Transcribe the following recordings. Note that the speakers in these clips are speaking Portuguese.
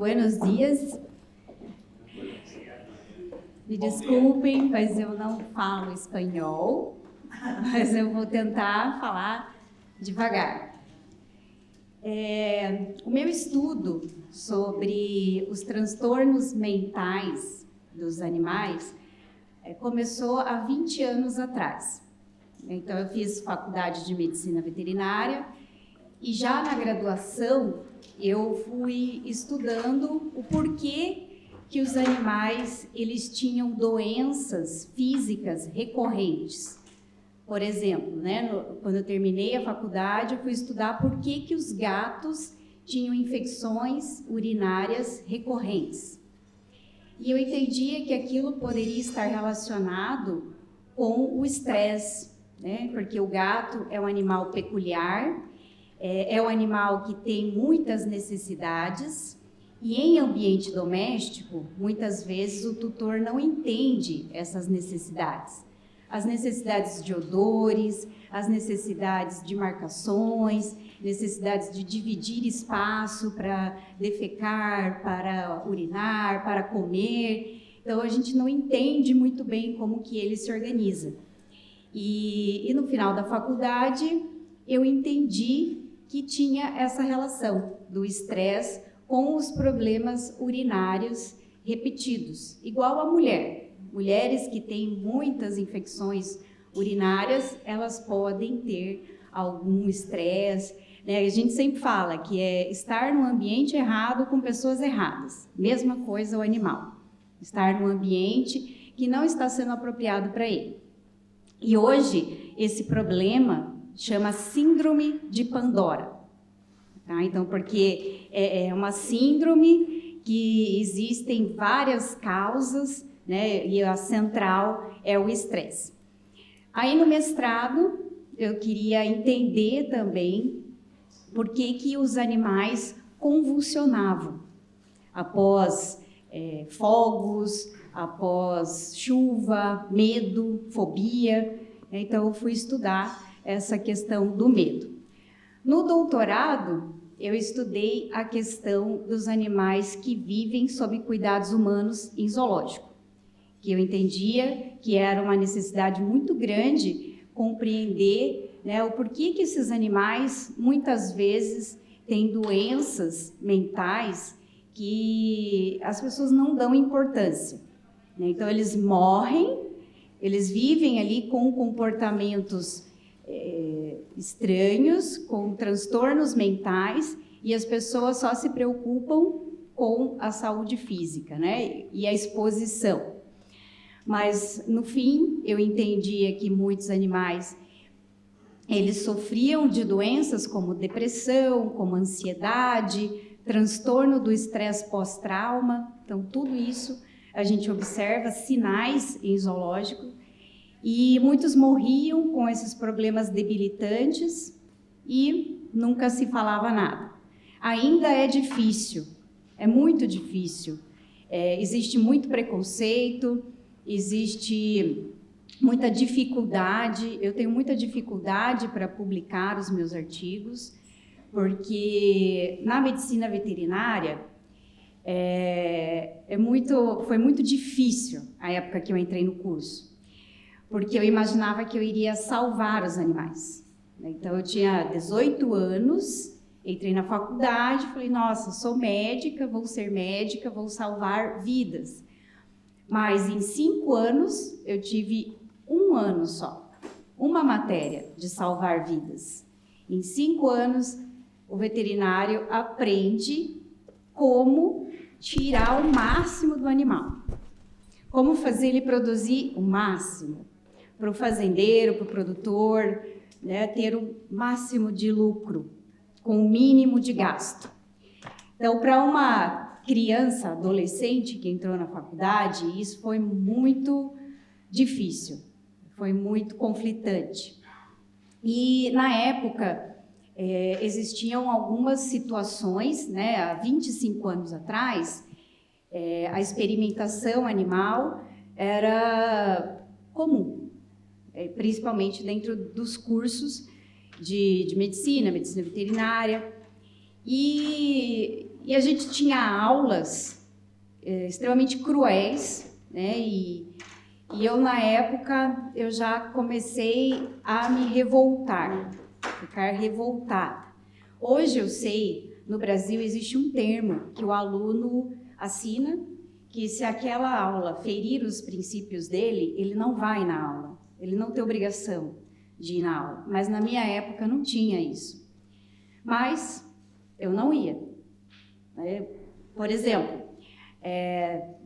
Buenos dias. Me desculpem, mas eu não falo espanhol, mas eu vou tentar falar devagar. O meu estudo sobre os transtornos mentais dos animais começou há 20 anos atrás. Então, eu fiz faculdade de medicina veterinária e já na graduação eu fui estudando o porquê que os animais eles tinham doenças físicas recorrentes. Por exemplo, quando eu terminei a faculdade, eu fui estudar por que os gatos tinham infecções urinárias recorrentes. E eu entendia que aquilo poderia estar relacionado com o estresse, porque o gato é um animal peculiar, é um animal que tem muitas necessidades, e em ambiente doméstico, muitas vezes o tutor não entende essas necessidades. As necessidades de odores, as necessidades de marcações, necessidades de dividir espaço para defecar, para urinar, para comer. Então, a gente não entende muito bem como que ele se organiza. E no final da faculdade, eu entendi que tinha essa relação do estresse com os problemas urinários repetidos, igual a mulher. Mulheres que têm muitas infecções urinárias, elas podem ter algum estresse. A gente sempre fala que é estar no ambiente errado com pessoas erradas. Mesma coisa o animal. Estar num ambiente que não está sendo apropriado para ele. E hoje, esse problema chama Síndrome de Pandora. Tá? Então, porque é uma síndrome que existem várias causas, e a central é o estresse. Aí no mestrado eu queria entender também por que os animais convulsionavam após fogos, após chuva, medo, fobia. Então eu fui estudar essa questão do medo. No doutorado eu estudei a questão dos animais que vivem sob cuidados humanos em zoológico, que eu entendia que era uma necessidade muito grande compreender o porquê que esses animais muitas vezes têm doenças mentais que as pessoas não dão importância. Então, eles morrem, eles vivem ali com comportamentos estranhos, com transtornos mentais, e as pessoas só se preocupam com a saúde física, e a exposição. Mas, no fim, eu entendia que muitos animais, eles sofriam de doenças como depressão, como ansiedade, transtorno do estresse pós-trauma. Então, tudo isso a gente observa sinais em zoológico. E muitos morriam com esses problemas debilitantes e nunca se falava nada. Ainda é difícil, é muito difícil. Existe muito preconceito, existe muita dificuldade. Eu tenho muita dificuldade para publicar os meus artigos, porque na medicina veterinária foi muito difícil a época que eu entrei no curso, porque eu imaginava que eu iria salvar os animais. Então, eu tinha 18 anos, entrei na faculdade, falei, nossa, sou médica, vou ser médica, vou salvar vidas. Mas em 5 anos, eu tive 1 ano só, uma matéria de salvar vidas. Em 5 anos, o veterinário aprende como tirar o máximo do animal, como fazer ele produzir o máximo, para o fazendeiro, para o produtor, ter o máximo de lucro, com o mínimo de gasto. Então, para uma criança, adolescente que entrou na faculdade, isso foi muito difícil, foi muito conflitante. E, na época, existiam algumas situações, há 25 anos atrás, a experimentação animal era comum, principalmente dentro dos cursos de medicina veterinária, e E a gente tinha aulas extremamente cruéis, né? E eu, na época, eu já comecei a me revoltar, ficar revoltada. Hoje eu sei, no Brasil existe um termo que o aluno assina, que se aquela aula ferir os princípios dele, ele não vai na aula, ele não tem obrigação de ir na aula. Mas na minha época não tinha isso. Mas eu não ia. Por exemplo,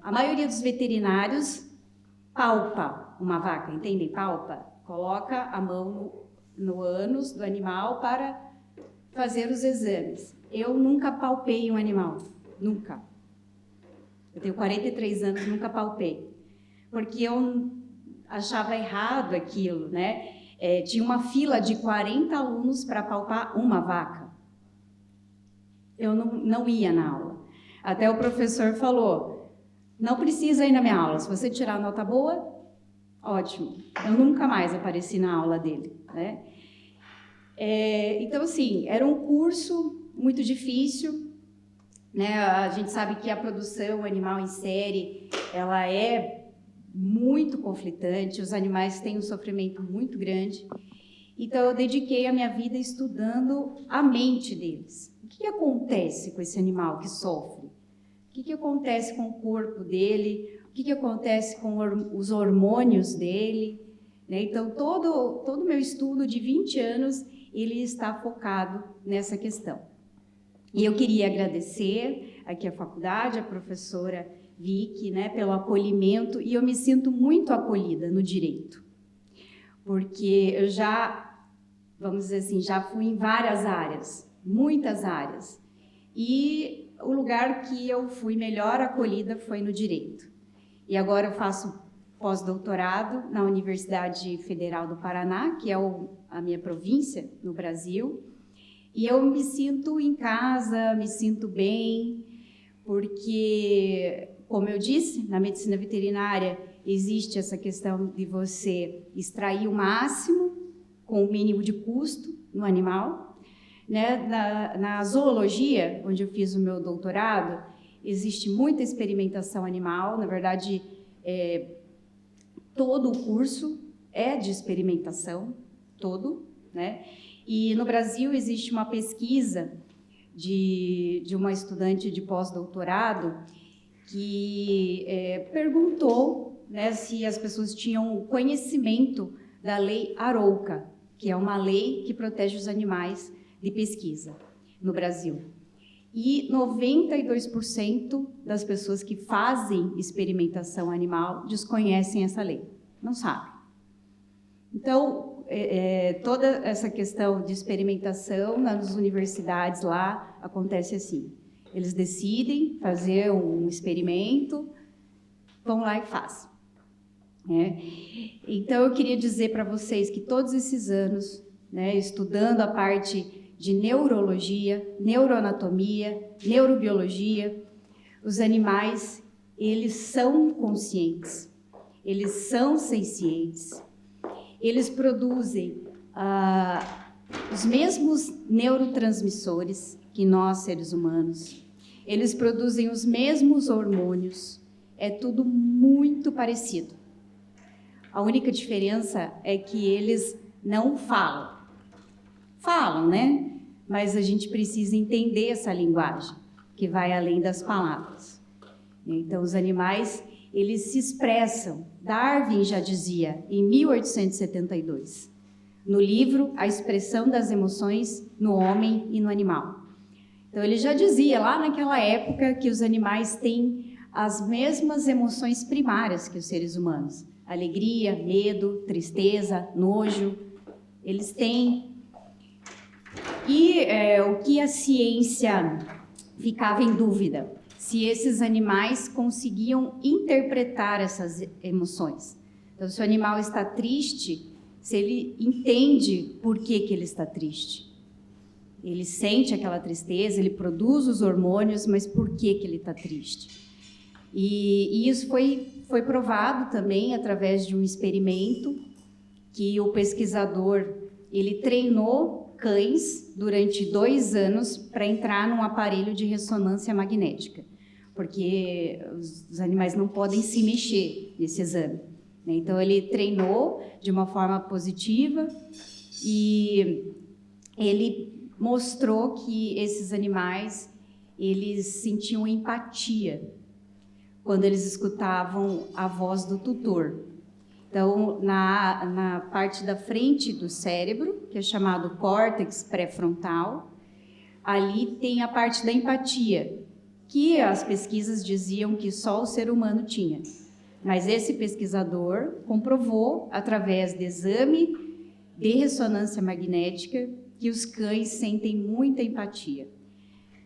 a maioria dos veterinários palpa uma vaca, entendem? Palpa. Coloca a mão no ânus do animal para fazer os exames. Eu nunca palpei um animal, nunca. Eu tenho 43 anos, nunca palpei. Porque eu achava errado aquilo, né? Tinha uma fila de 40 alunos para palpar uma vaca. Eu não ia na aula. Até o professor falou, não precisa ir na minha aula, se você tirar nota boa, ótimo. Eu nunca mais apareci na aula dele, né? Então, assim, era um curso muito difícil, né? A gente sabe que a produção animal em série, ela é muito conflitante, os animais têm um sofrimento muito grande. Então, eu dediquei a minha vida estudando a mente deles. O que acontece com esse animal que sofre? O que acontece com o corpo dele? O que acontece com os hormônios dele? Né? Então, todo o meu estudo de 20 anos, ele está focado nessa questão. E eu queria agradecer aqui à faculdade, a professora Vicky, né, pelo acolhimento, e eu me sinto muito acolhida no direito. Porque eu já, vamos dizer assim, já fui em várias áreas, muitas áreas. E o lugar que eu fui melhor acolhida foi no direito. E agora eu faço pós-doutorado na Universidade Federal do Paraná, que é a minha província no Brasil. E eu me sinto em casa, me sinto bem, porque, como eu disse, na medicina veterinária existe essa questão de você extrair o máximo com o mínimo de custo no animal. Né? Na zoologia, onde eu fiz o meu doutorado, existe muita experimentação animal. Na verdade, todo o curso é de experimentação, todo, né? E no Brasil existe uma pesquisa de uma estudante de pós-doutorado que perguntou, né, se as pessoas tinham conhecimento da lei Arouca, que é uma lei que protege os animais de pesquisa no Brasil. E 92% das pessoas que fazem experimentação animal desconhecem essa lei, não sabem. Então, toda essa questão de experimentação nas universidades lá acontece assim. Eles decidem fazer um experimento, vão lá e fazem. Né? Então, eu queria dizer para vocês que todos esses anos, né, estudando a parte de neurologia, neuroanatomia, neurobiologia, os animais, eles são conscientes, eles são sencientes, eles produzem os mesmos neurotransmissores que nós, seres humanos, eles produzem os mesmos hormônios, é tudo muito parecido. A única diferença é que eles não falam. Falam, né? Mas a gente precisa entender essa linguagem, que vai além das palavras. Então, os animais, eles se expressam. Darwin já dizia, em 1872, no livro A Expressão das Emoções no Homem e no Animal. Então, ele já dizia, lá naquela época, que os animais têm as mesmas emoções primárias que os seres humanos. Alegria, medo, tristeza, nojo, eles têm. E o que a ciência ficava em dúvida, se esses animais conseguiam interpretar essas emoções. Então, se o animal está triste, se ele entende por que ele está triste. Ele sente aquela tristeza, ele produz os hormônios, mas por que ele está triste? E isso foi provado também através de um experimento que o pesquisador, ele treinou cães durante 2 anos para entrar num aparelho de ressonância magnética, porque os animais não podem se mexer nesse exame, né? Então, ele treinou de uma forma positiva e ele mostrou que esses animais, eles sentiam empatia quando eles escutavam a voz do tutor. Então, na parte da frente do cérebro, que é chamado córtex pré-frontal, ali tem a parte da empatia, que as pesquisas diziam que só o ser humano tinha. Mas esse pesquisador comprovou, através de exame de ressonância magnética, que os cães sentem muita empatia.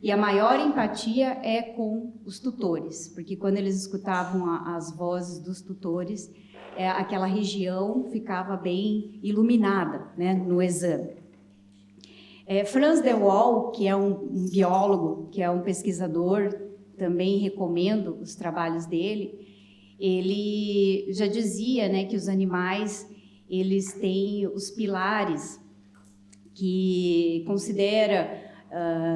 E a maior empatia é com os tutores, porque quando eles escutavam as vozes dos tutores, aquela região ficava bem iluminada, né, no exame. Franz de Waal, que é um biólogo, que é um pesquisador, também recomendo os trabalhos dele, ele já dizia, né, que os animais, eles têm os pilares que considera,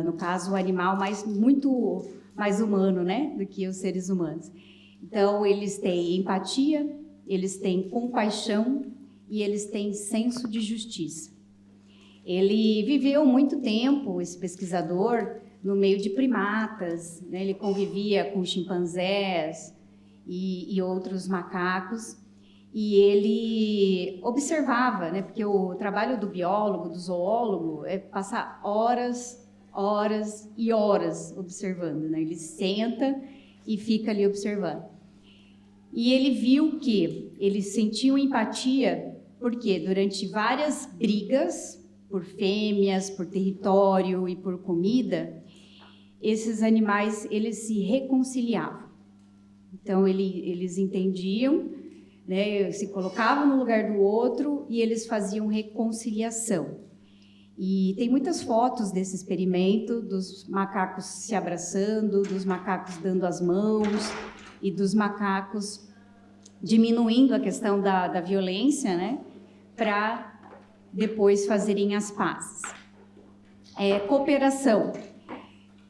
no caso, o animal muito mais humano, né, do que os seres humanos. Então, eles têm empatia, eles têm compaixão e eles têm senso de justiça. Ele viveu muito tempo, esse pesquisador, no meio de primatas, né? Ele convivia com chimpanzés e outros macacos, e ele observava, né? Porque o trabalho do biólogo, do zoólogo, é passar horas e horas observando, né? Ele senta e fica ali observando. E ele viu que eles sentiam empatia porque durante várias brigas por fêmeas, por território e por comida, esses animais, eles se reconciliavam. Então, eles entendiam, né, se colocavam no lugar do outro e eles faziam reconciliação. E tem muitas fotos desse experimento, dos macacos se abraçando, dos macacos dando as mãos e dos macacos diminuindo a questão da violência, né, para depois fazerem as pazes. Cooperação.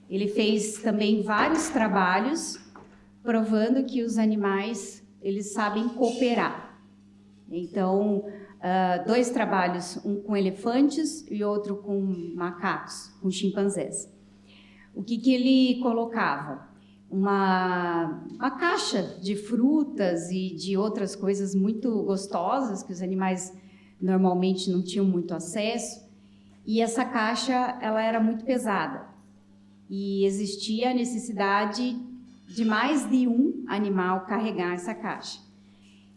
Ele fez também vários trabalhos provando que os animais, eles sabem cooperar. Então, 2 trabalhos, um com elefantes e outro com macacos, com chimpanzés. O que ele colocava? Uma caixa de frutas e de outras coisas muito gostosas que os animais normalmente não tinham muito acesso, e essa caixa, ela era muito pesada e existia a necessidade de mais de um animal carregar essa caixa.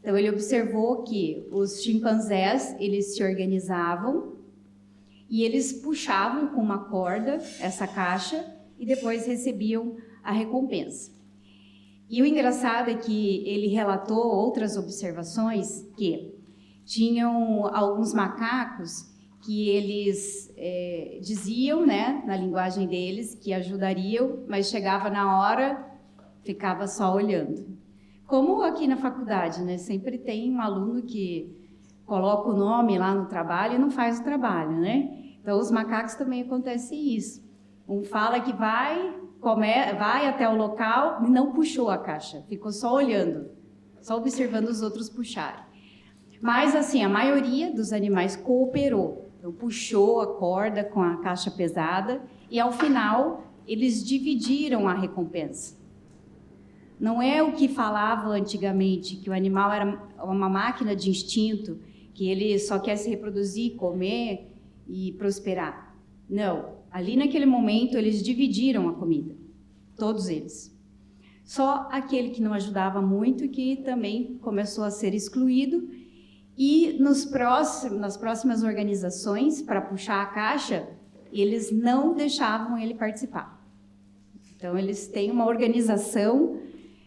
Então ele observou que os chimpanzés, eles se organizavam e eles puxavam com uma corda essa caixa e depois recebiam a recompensa. E o engraçado é que ele relatou outras observações que tinham alguns macacos que eles diziam, né, na linguagem deles, que ajudariam, mas chegava na hora, ficava só olhando. Como aqui na faculdade, né, sempre tem um aluno que coloca o nome lá no trabalho e não faz o trabalho, né? Então, os macacos também acontece isso. Um fala que vai até o local e não puxou a caixa, ficou só olhando, só observando os outros puxarem. Mas, assim, a maioria dos animais cooperou. Então, puxou a corda com a caixa pesada e, ao final, eles dividiram a recompensa. Não é o que falava antigamente, que o animal era uma máquina de instinto, que ele só quer se reproduzir, comer e prosperar. Não. Ali, naquele momento, eles dividiram a comida. Todos eles. Só aquele que não ajudava muito, que também começou a ser excluído. E nas próximas organizações, para puxar a caixa, eles não deixavam ele participar. Então, eles têm uma organização,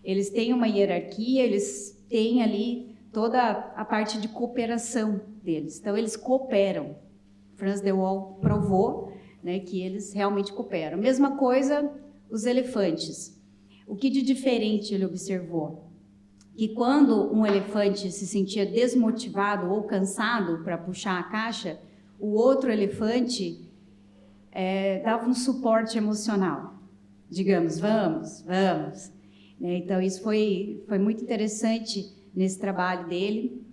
eles têm uma hierarquia, eles têm ali toda a parte de cooperação deles. Então, eles cooperam. Franz de Waal provou, né, que eles realmente cooperam. Mesma coisa, os elefantes. O que de diferente ele observou? Que quando um elefante se sentia desmotivado ou cansado para puxar a caixa, o outro elefante dava um suporte emocional. Digamos, vamos. Né? Então, isso foi muito interessante nesse trabalho dele.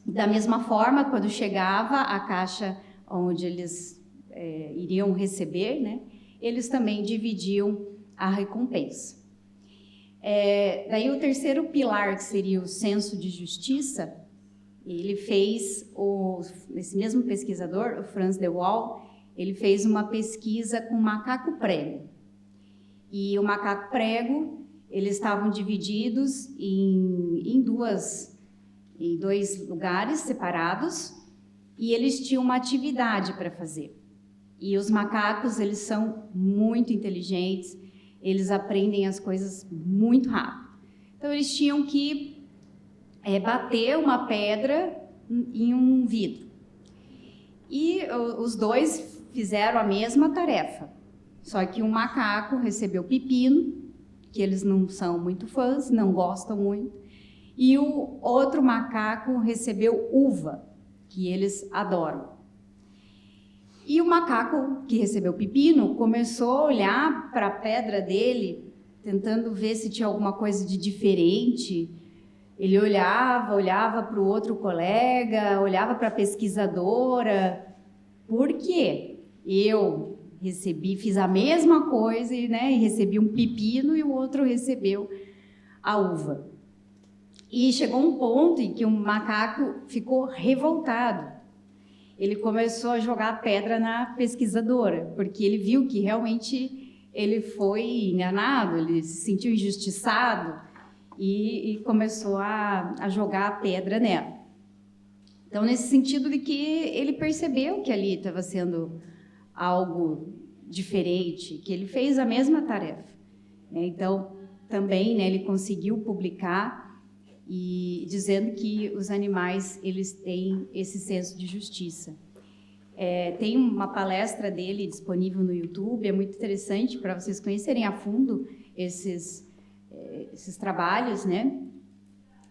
Da mesma forma, quando chegava a caixa onde eles iriam receber, né, eles também dividiam a recompensa. Daí o terceiro pilar, que seria o senso de justiça, ele fez, esse mesmo pesquisador, o Franz de Waal, ele fez uma pesquisa com macaco prego. E o macaco prego, eles estavam divididos em dois lugares separados, e eles tinham uma atividade para fazer. E os macacos, eles são muito inteligentes, eles aprendem as coisas muito rápido. Então, eles tinham que bater uma pedra em um vidro. E os dois fizeram a mesma tarefa, só que um macaco recebeu pepino, que eles não são muito fãs, não gostam muito, e o outro macaco recebeu uva, que eles adoram. E o macaco que recebeu pepino começou a olhar para a pedra dele, tentando ver se tinha alguma coisa de diferente. Ele olhava para o outro colega, olhava para a pesquisadora. Por quê? Eu fiz a mesma coisa, né, e recebi um pepino e o outro recebeu a uva. E chegou um ponto em que o macaco ficou revoltado. Ele começou a jogar pedra na pesquisadora, porque ele viu que realmente ele foi enganado, ele se sentiu injustiçado e começou a jogar a pedra nela. Então, nesse sentido de que ele percebeu que ali estava sendo algo diferente, que ele fez a mesma tarefa. Então, também, né, ele conseguiu publicar e dizendo que os animais, eles têm esse senso de justiça. Tem uma palestra dele disponível no YouTube, é muito interessante para vocês conhecerem a fundo esses trabalhos, né?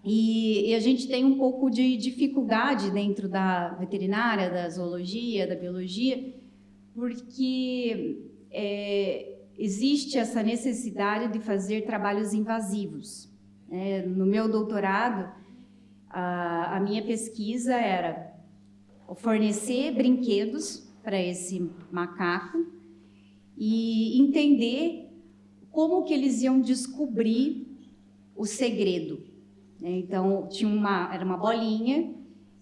E a gente tem um pouco de dificuldade dentro da veterinária, da zoologia, da biologia, porque existe essa necessidade de fazer trabalhos invasivos. No meu doutorado, a minha pesquisa era fornecer brinquedos para esse macaco e entender como que eles iam descobrir o segredo. Então, era uma bolinha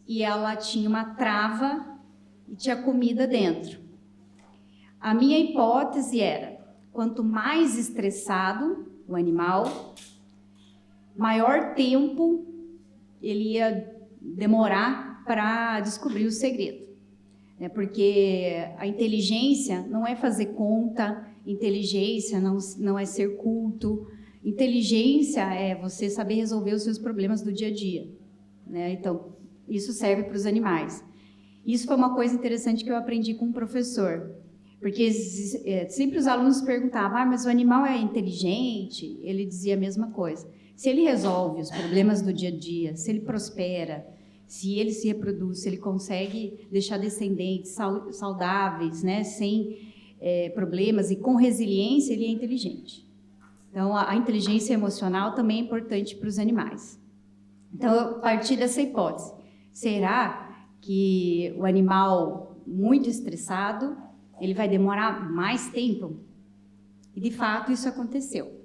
e ela tinha uma trava e tinha comida dentro. A minha hipótese era, quanto mais estressado o animal, maior tempo ele ia demorar para descobrir o segredo. Porque a inteligência não é fazer conta, inteligência não é ser culto, inteligência é você saber resolver os seus problemas do dia a dia. Então, isso serve para os animais. Isso foi uma coisa interessante que eu aprendi com um professor, porque sempre os alunos perguntavam, mas o animal é inteligente? Ele dizia a mesma coisa. Se ele resolve os problemas do dia a dia, se ele prospera, se ele se reproduz, se ele consegue deixar descendentes saudáveis, né, sem problemas e com resiliência, ele é inteligente. Então, a inteligência emocional também é importante para os animais. Então, eu parti dessa hipótese. Será que o animal muito estressado, ele vai demorar mais tempo? E, de fato, isso aconteceu.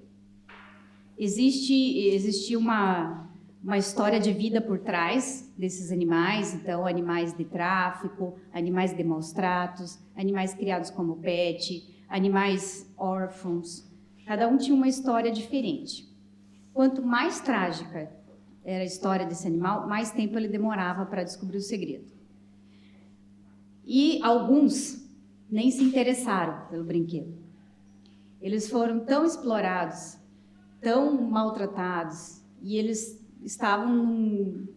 Existe uma história de vida por trás desses animais, então animais de tráfico, animais de maus tratos, animais criados como pet, animais órfãos. Cada um tinha uma história diferente. Quanto mais trágica era a história desse animal, mais tempo ele demorava para descobrir o segredo. E alguns nem se interessaram pelo brinquedo. Eles foram tão explorados, tão maltratados, e eles estavam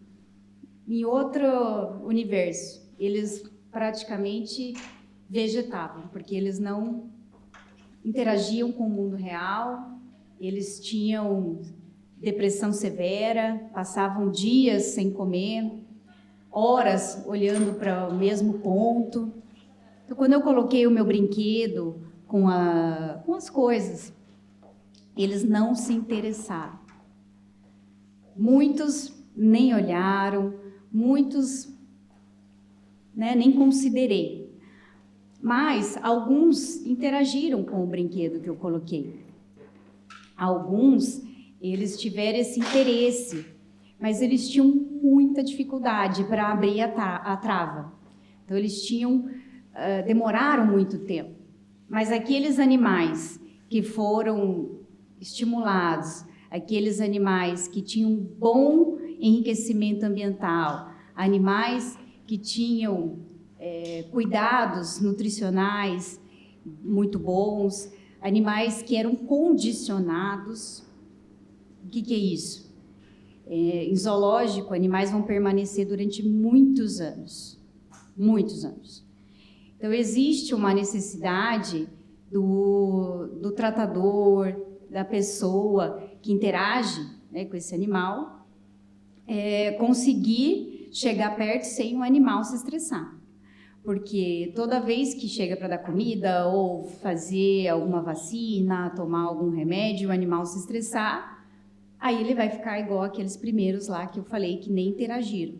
em outro universo. Eles praticamente vegetavam, porque eles não interagiam com o mundo real, eles tinham depressão severa, passavam dias sem comer, horas olhando para o mesmo ponto. Então, quando eu coloquei o meu brinquedo com as coisas, eles não se interessaram. Muitos nem olharam, muitos, né, nem considerei. Mas alguns interagiram com o brinquedo que eu coloquei. Alguns, eles tiveram esse interesse, mas eles tinham muita dificuldade para abrir a trava. Então, eles demoraram muito tempo. Mas aqueles animais que foram estimulados, aqueles animais que tinham um bom enriquecimento ambiental, animais que tinham cuidados nutricionais muito bons, animais que eram condicionados. O que é isso? Em zoológico, animais vão permanecer durante muitos anos. Muitos anos. Então, existe uma necessidade do tratador, da pessoa que interage, né, com esse animal, conseguir chegar perto sem o animal se estressar. Porque toda vez que chega para dar comida ou fazer alguma vacina, tomar algum remédio, o animal se estressar, aí ele vai ficar igual aqueles primeiros lá que eu falei que nem interagiram,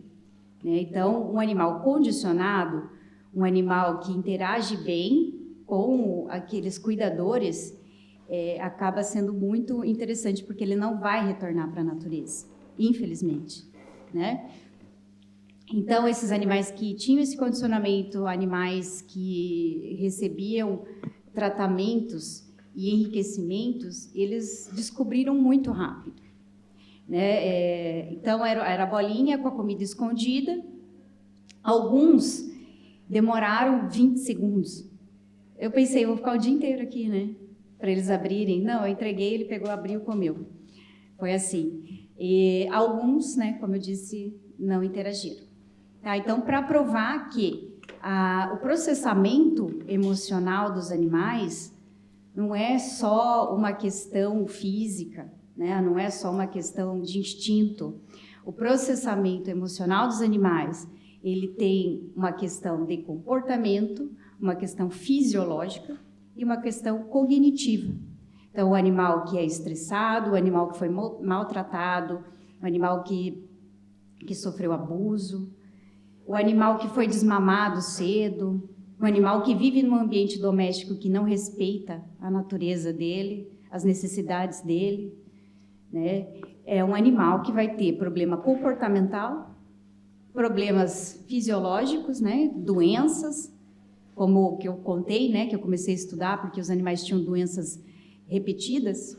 né? Então, um animal condicionado, um animal que interage bem com aqueles cuidadores, acaba sendo muito interessante, porque ele não vai retornar para a natureza, infelizmente, né? Então, esses animais que tinham esse condicionamento, animais que recebiam tratamentos e enriquecimentos, eles descobriram muito rápido, né? Então, era a bolinha com a comida escondida. Alguns demoraram 20 segundos. Eu pensei, vou ficar o dia inteiro aqui, né? Para eles abrirem. Não, eu entreguei, ele pegou, abriu, comeu. Foi assim. E alguns, né, como eu disse, não interagiram. Tá, então, para provar que o processamento emocional dos animais não é só uma questão física, né? Não é só uma questão de instinto. O processamento emocional dos animais, ele tem uma questão de comportamento, uma questão fisiológica e uma questão cognitiva. Então, o animal que é estressado, o animal que foi maltratado, o animal que sofreu abuso, o animal que foi desmamado cedo, o animal que vive num ambiente doméstico que não respeita a natureza dele, as necessidades dele, né? É um animal que vai ter problema comportamental, problemas fisiológicos, né? Doenças, como o que eu contei, né? Que eu comecei a estudar porque os animais tinham doenças repetidas,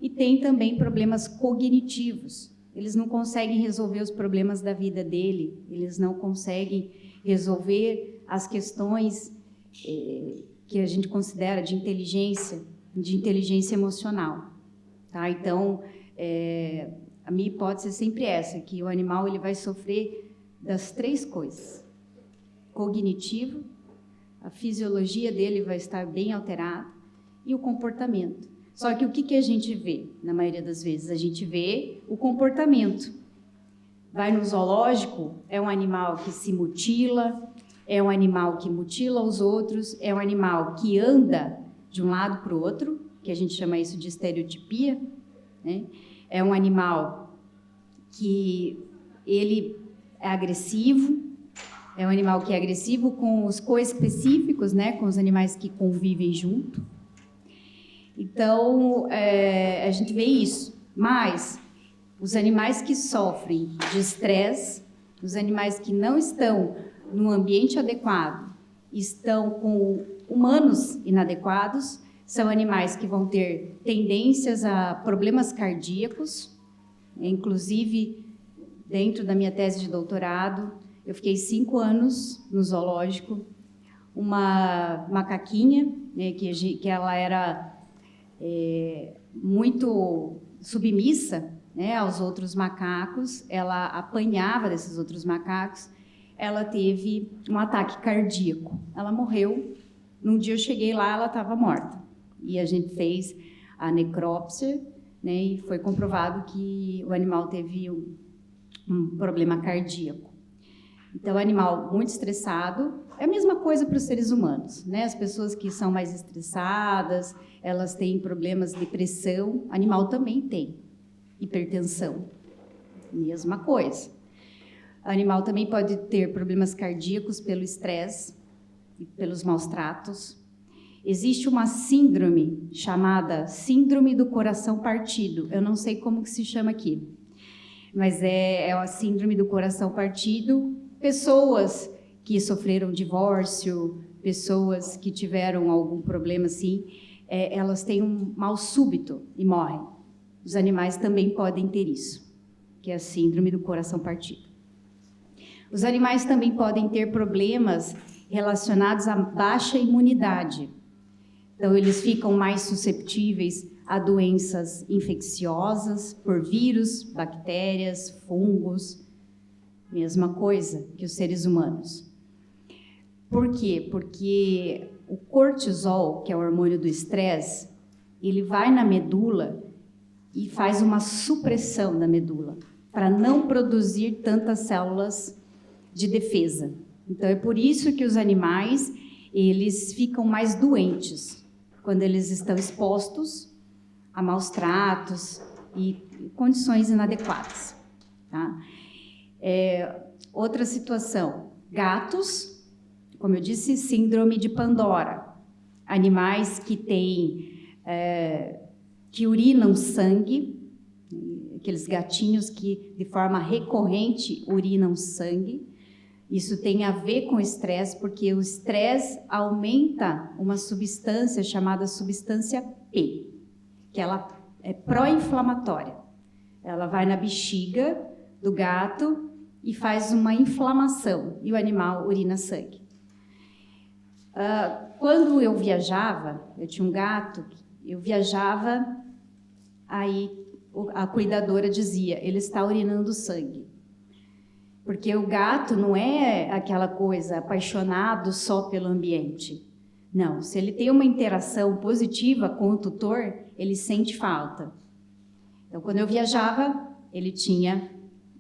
e tem também problemas cognitivos. Eles não conseguem resolver os problemas da vida dele, eles não conseguem resolver as questões que a gente considera de inteligência emocional. Tá? Então, a minha hipótese é sempre essa, que o animal ele vai sofrer das 3 coisas. Cognitivo, a fisiologia dele vai estar bem alterada, e o comportamento. Só que o que a gente vê, na maioria das vezes? A gente vê o comportamento. Vai no zoológico, é um animal que se mutila, é um animal que mutila os outros, é um animal que anda de um lado para o outro, que a gente chama isso de estereotipia, né? É um animal que ele é agressivo, é um animal que é agressivo com os coespecíficos, né? Com os animais que convivem junto. Então, a gente vê isso, mas os animais que sofrem de estresse, os animais que não estão num ambiente adequado, estão com humanos inadequados, são animais que vão ter tendências a problemas cardíacos. Inclusive, dentro da minha tese de doutorado, eu fiquei 5 anos no zoológico, uma macaquinha, né, que ela era muito submissa, né, aos outros macacos, ela apanhava desses outros macacos, ela teve um ataque cardíaco, ela morreu. Num dia eu cheguei lá, ela estava morta, e a gente fez a necrópsia, né, e foi comprovado que o animal teve um problema cardíaco. Então, o animal muito estressado é a mesma coisa para os seres humanos, né? As pessoas que são mais estressadas, elas têm problemas de pressão, o animal também tem hipertensão, mesma coisa. O animal também pode ter problemas cardíacos pelo estresse e pelos maus tratos. Existe uma síndrome chamada síndrome do coração partido. Eu não sei como que se chama aqui, mas é a síndrome do coração partido. Pessoas que sofreram divórcio, pessoas que tiveram algum problema assim, elas têm um mal súbito e morrem. Os animais também podem ter isso, que é a síndrome do coração partido. Os animais também podem ter problemas relacionados à baixa imunidade. Então, eles ficam mais susceptíveis a doenças infecciosas por vírus, bactérias, fungos, mesma coisa que os seres humanos. Por quê? Porque o cortisol, que é o hormônio do estresse, ele vai na medula e faz uma supressão da medula, para não produzir tantas células de defesa. Então, é por isso que os animais, eles ficam mais doentes quando eles estão expostos a maus tratos e condições inadequadas. Tá? Outra situação, gatos, como eu disse, síndrome de Pandora. Animais que que urinam sangue, aqueles gatinhos que de forma recorrente urinam sangue. Isso tem a ver com o estresse, porque o estresse aumenta uma substância chamada substância P, que ela é pró-inflamatória. Ela vai na bexiga do gato e faz uma inflamação, e o animal urina sangue. Quando eu viajava, eu tinha um gato, eu viajava, aí a cuidadora dizia, ele está urinando sangue. Porque o gato não é aquela coisa apaixonado só pelo ambiente. Não, se ele tem uma interação positiva com o tutor, ele sente falta. Então, quando eu viajava, ele tinha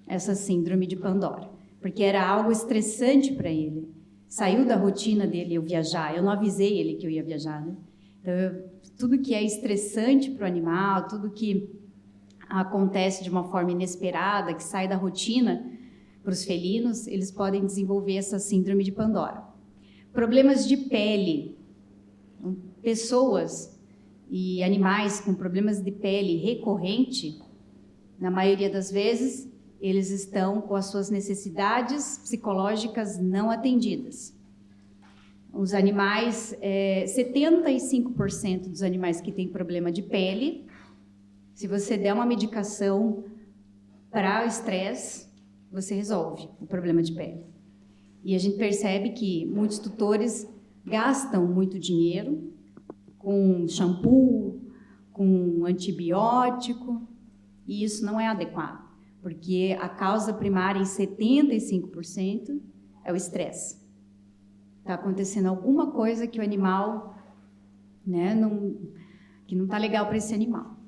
essa síndrome de Pandora, porque era algo estressante para ele. Saiu da rotina dele eu viajar, eu não avisei ele que eu ia viajar, né? Então, tudo que é estressante para o animal, tudo que acontece de uma forma inesperada, que sai da rotina, para os felinos, eles podem desenvolver essa síndrome de Pandora. Problemas de pele. Pessoas e animais com problemas de pele recorrente, na maioria das vezes, eles estão com as suas necessidades psicológicas não atendidas. Os animais, 75% dos animais que têm problema de pele, se você der uma medicação para o estresse, você resolve o problema de pele. E a gente percebe que muitos tutores gastam muito dinheiro com shampoo, com antibiótico, e isso não é adequado, porque a causa primária em 75% é o estresse. Está acontecendo alguma coisa que o animal, né, que não está legal para esse animal.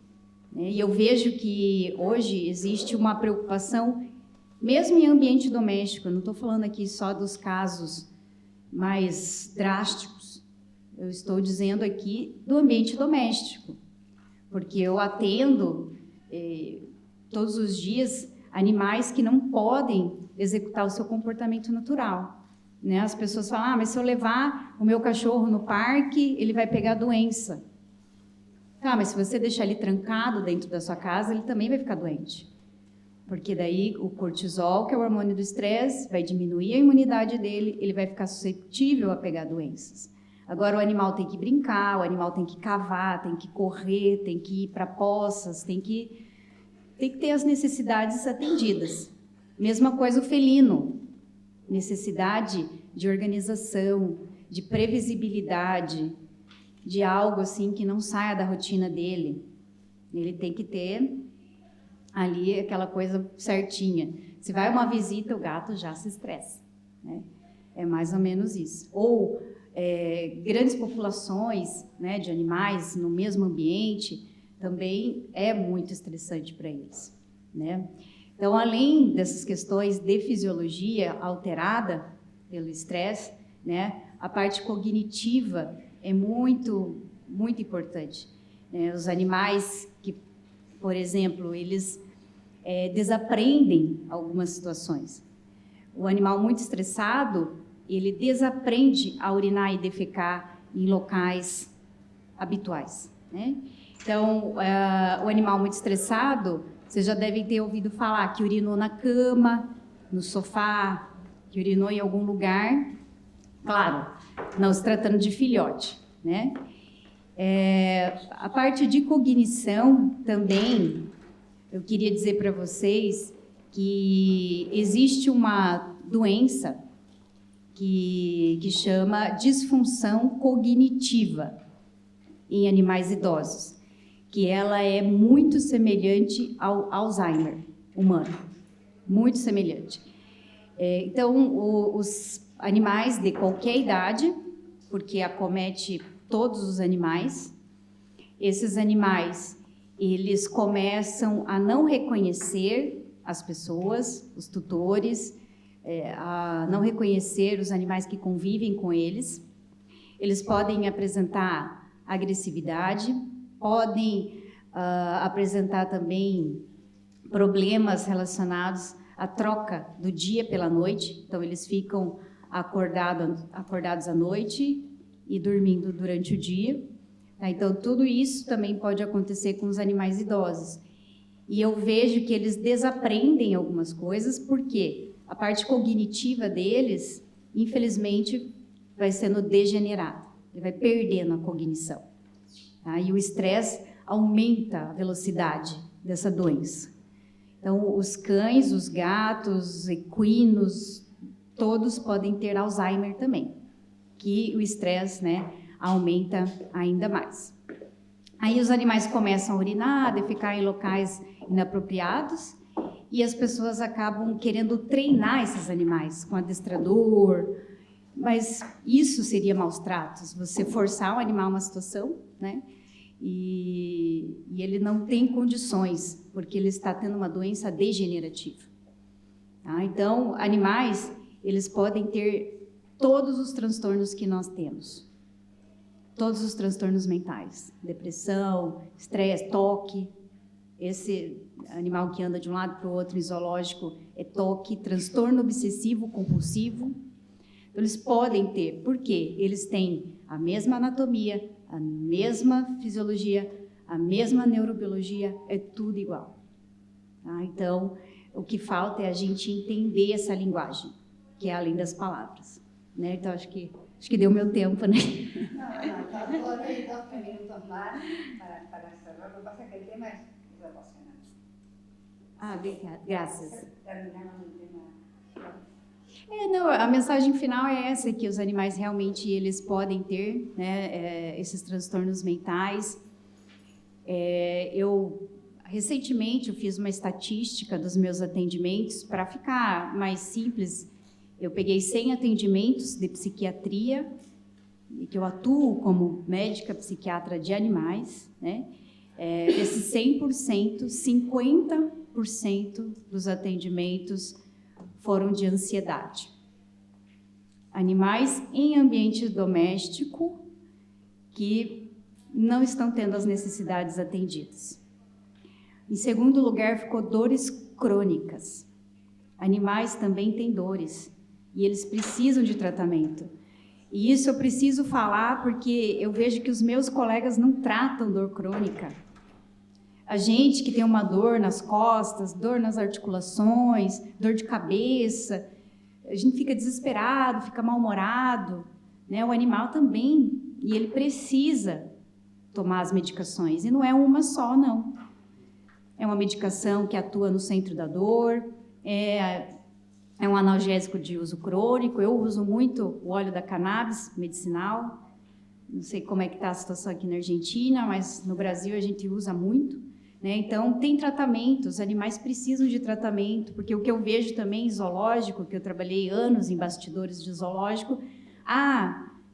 Né? E eu vejo que hoje existe uma preocupação mesmo em ambiente doméstico. Eu não estou falando aqui só dos casos mais drásticos, eu estou dizendo aqui do ambiente doméstico, porque eu atendo todos os dias animais que não podem executar o seu comportamento natural. Né? As pessoas falam, mas se eu levar o meu cachorro no parque, ele vai pegar doença. Tá, mas se você deixar ele trancado dentro da sua casa, ele também vai ficar doente. Porque daí o cortisol, que é o hormônio do estresse, vai diminuir a imunidade dele, ele vai ficar suscetível a pegar doenças. Agora o animal tem que brincar, o animal tem que cavar, tem que correr, tem que ir para poças, tem que ter as necessidades atendidas. Mesma coisa o felino, necessidade de organização, de previsibilidade, de algo assim que não saia da rotina dele. Ele tem que ter ali aquela coisa certinha. Se vai uma visita, o gato já se estressa, né? É mais ou menos isso. Ou grandes populações, né, de animais no mesmo ambiente, também é muito estressante para eles, né? Então, além dessas questões de fisiologia alterada pelo estresse, né, a parte cognitiva é muito, muito importante. Os animais que, por exemplo, eles desaprendem algumas situações. O animal muito estressado, ele desaprende a urinar e defecar em locais habituais, né? Então, o animal muito estressado, vocês já devem ter ouvido falar que urinou na cama, no sofá, que urinou em algum lugar. Claro, não se tratando de filhote, né? A parte de cognição também, eu queria dizer para vocês que existe uma doença que chama disfunção cognitiva em animais idosos, que ela é muito semelhante ao Alzheimer humano, muito semelhante. Então, os animais de qualquer idade, porque acomete todos os animais, esses animais, eles começam a não reconhecer as pessoas, os tutores, a não reconhecer os animais que convivem com eles. Eles podem apresentar agressividade, podem apresentar também problemas relacionados à troca do dia pela noite. Então, eles ficam acordados à noite e dormindo durante o dia. Então, tudo isso também pode acontecer com os animais idosos. E eu vejo que eles desaprendem algumas coisas, porque a parte cognitiva deles, infelizmente, vai sendo degenerada. Ele vai perdendo a cognição. Tá? E o estresse aumenta a velocidade dessa doença. Então, os cães, os gatos, equinos, todos podem ter Alzheimer também, que o estresse, né, aumenta ainda mais. Aí os animais começam a urinar, defecar em locais inapropriados, e as pessoas acabam querendo treinar esses animais com adestrador, mas isso seria maus tratos, você forçar o animal a uma situação, né? E ele não tem condições, porque ele está tendo uma doença degenerativa. Tá? Então, animais, eles podem ter todos os transtornos que nós temos. Todos os transtornos mentais. Depressão, estresse, toque. Esse animal que anda de um lado para o outro em zoológico é toque, transtorno obsessivo compulsivo. Então, eles podem ter, porque eles têm a mesma anatomia, a mesma fisiologia, a mesma neurobiologia, é tudo igual. Tá? Então, o que falta é a gente entender essa linguagem, que é além das palavras. Né? Então, acho que deu meu tempo, né? No, todavía 2 minutos más para cerrar. Lo que pasa es que el tema es relacionado. Obrigada. Graças. Terminamos el tema. Não, a mensagem final é essa, que os animais realmente eles podem ter, né, esses transtornos mentais. Recentemente eu fiz uma estatística dos meus atendimentos para ficar mais simples. Eu peguei 100 atendimentos de psiquiatria, que eu atuo como médica psiquiatra de animais, né? Desses 100%, 50% dos atendimentos foram de ansiedade. Animais em ambiente doméstico que não estão tendo as necessidades atendidas. Em segundo lugar, ficou dores crônicas. Animais também têm dores e eles precisam de tratamento. E isso eu preciso falar porque eu vejo que os meus colegas não tratam dor crônica. A gente que tem uma dor nas costas, dor nas articulações, dor de cabeça, a gente fica desesperado, fica mal-humorado, né? O animal também, e ele precisa tomar as medicações, e não é uma só, não. É uma medicação que atua no centro da dor, é um analgésico de uso crônico. Eu uso muito o óleo da cannabis medicinal, não sei como é que está a situação aqui na Argentina, mas no Brasil a gente usa muito. Né? Então, tem tratamento, os animais precisam de tratamento, porque o que eu vejo também em zoológico, que eu trabalhei anos em bastidores de zoológico,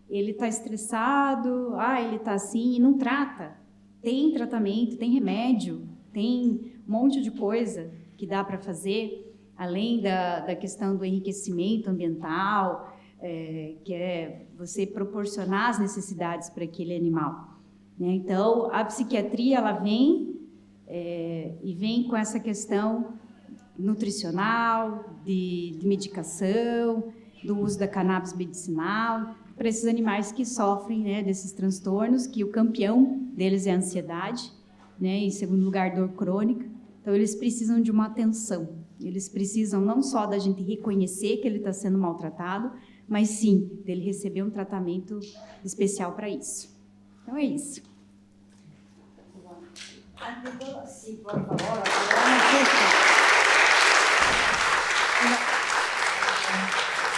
ele está estressado, ele está assim, e não trata. Tem tratamento, tem remédio, tem um monte de coisa. que dá para fazer, além da questão do enriquecimento ambiental, que é você proporcionar as necessidades para aquele animal, né? Então, a psiquiatria, ela vem e vem com essa questão nutricional, de medicação, do uso da cannabis medicinal, para esses animais que sofrem, né, desses transtornos, que o campeão deles é a ansiedade, né, em segundo lugar, dor crônica. Então, eles precisam de uma atenção. Eles precisam não só da gente reconhecer que ele está sendo maltratado, mas sim, dele receber um tratamento especial para isso. Então, é isso. Ante todo, sí, por favor,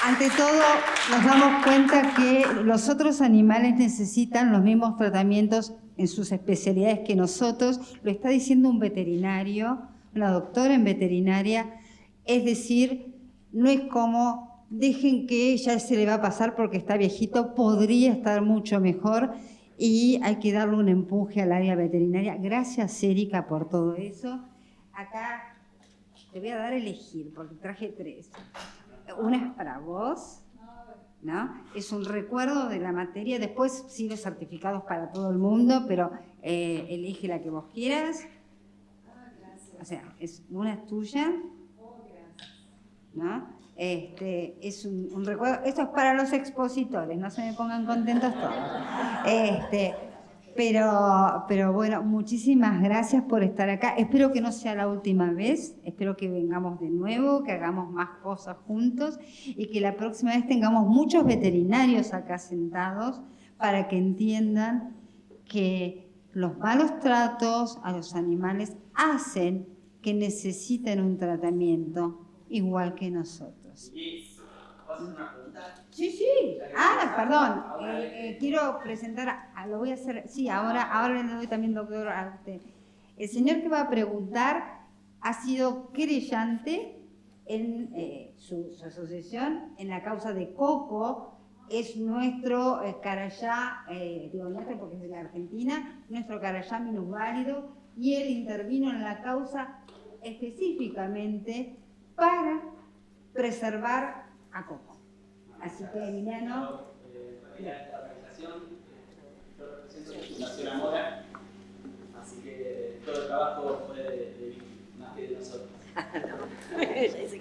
ante todo, nos damos cuenta que los otros animales necesitan los mismos tratamientos en sus especialidades que nosotros. Lo está diciendo un veterinario, una doctora en veterinaria. Es decir, no es como dejen que ya se le va a pasar porque está viejito, podría estar mucho mejor y hay que darle un empuje al área veterinaria. Gracias, Erika, por todo eso. Acá te voy a dar a elegir porque traje 3. Una es para vos, ¿no? Es un recuerdo de la materia. Después sí los certificados para todo el mundo, pero elige la que vos quieras. O sea, una es tuya, ¿no? Es un recuerdo. Esto es para los expositores, no se me pongan contentos todos. Pero bueno, muchísimas gracias por estar acá. Espero que no sea la última vez, espero que vengamos de nuevo, que hagamos más cosas juntos y que la próxima vez tengamos muchos veterinarios acá sentados para que entiendan que los malos tratos a los animales hacen que necesiten un tratamiento igual que nosotros. ¿Vas a hacer una pregunta? Sí, sí. Perdón. Quiero presentar, lo voy a hacer, sí, ahora le doy también, doctor, a usted. El señor que va a preguntar ha sido querellante en su asociación en la causa de Coco. Es nuestro carayá, digo nuestro porque es de la Argentina, nuestro carayá minusválido, y él intervino en la causa específicamente para preservar a Coco. Así que, Emiliano. Esta organización, yo represento la Fundación Amora, así que todo el trabajo fue de más que de nosotros.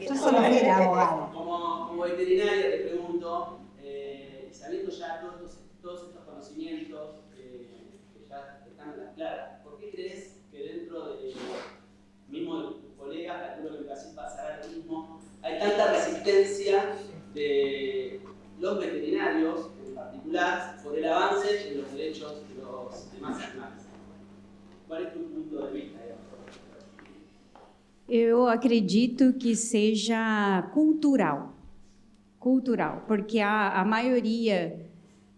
Yo solo fui el abogado. Como veterinaria te pregunto, sabiendo ya todos estos conocimientos que ya están en las claras, ¿por qué crees que dentro de mismo de tus colegas, calculo que en Brasil pasará lo mismo, hay tanta resistencia de los veterinarios, en particular, por el avance en los derechos de los demás animales? ¿Cuál es tu punto de vista? Eu acredito que seja cultural, porque a maioria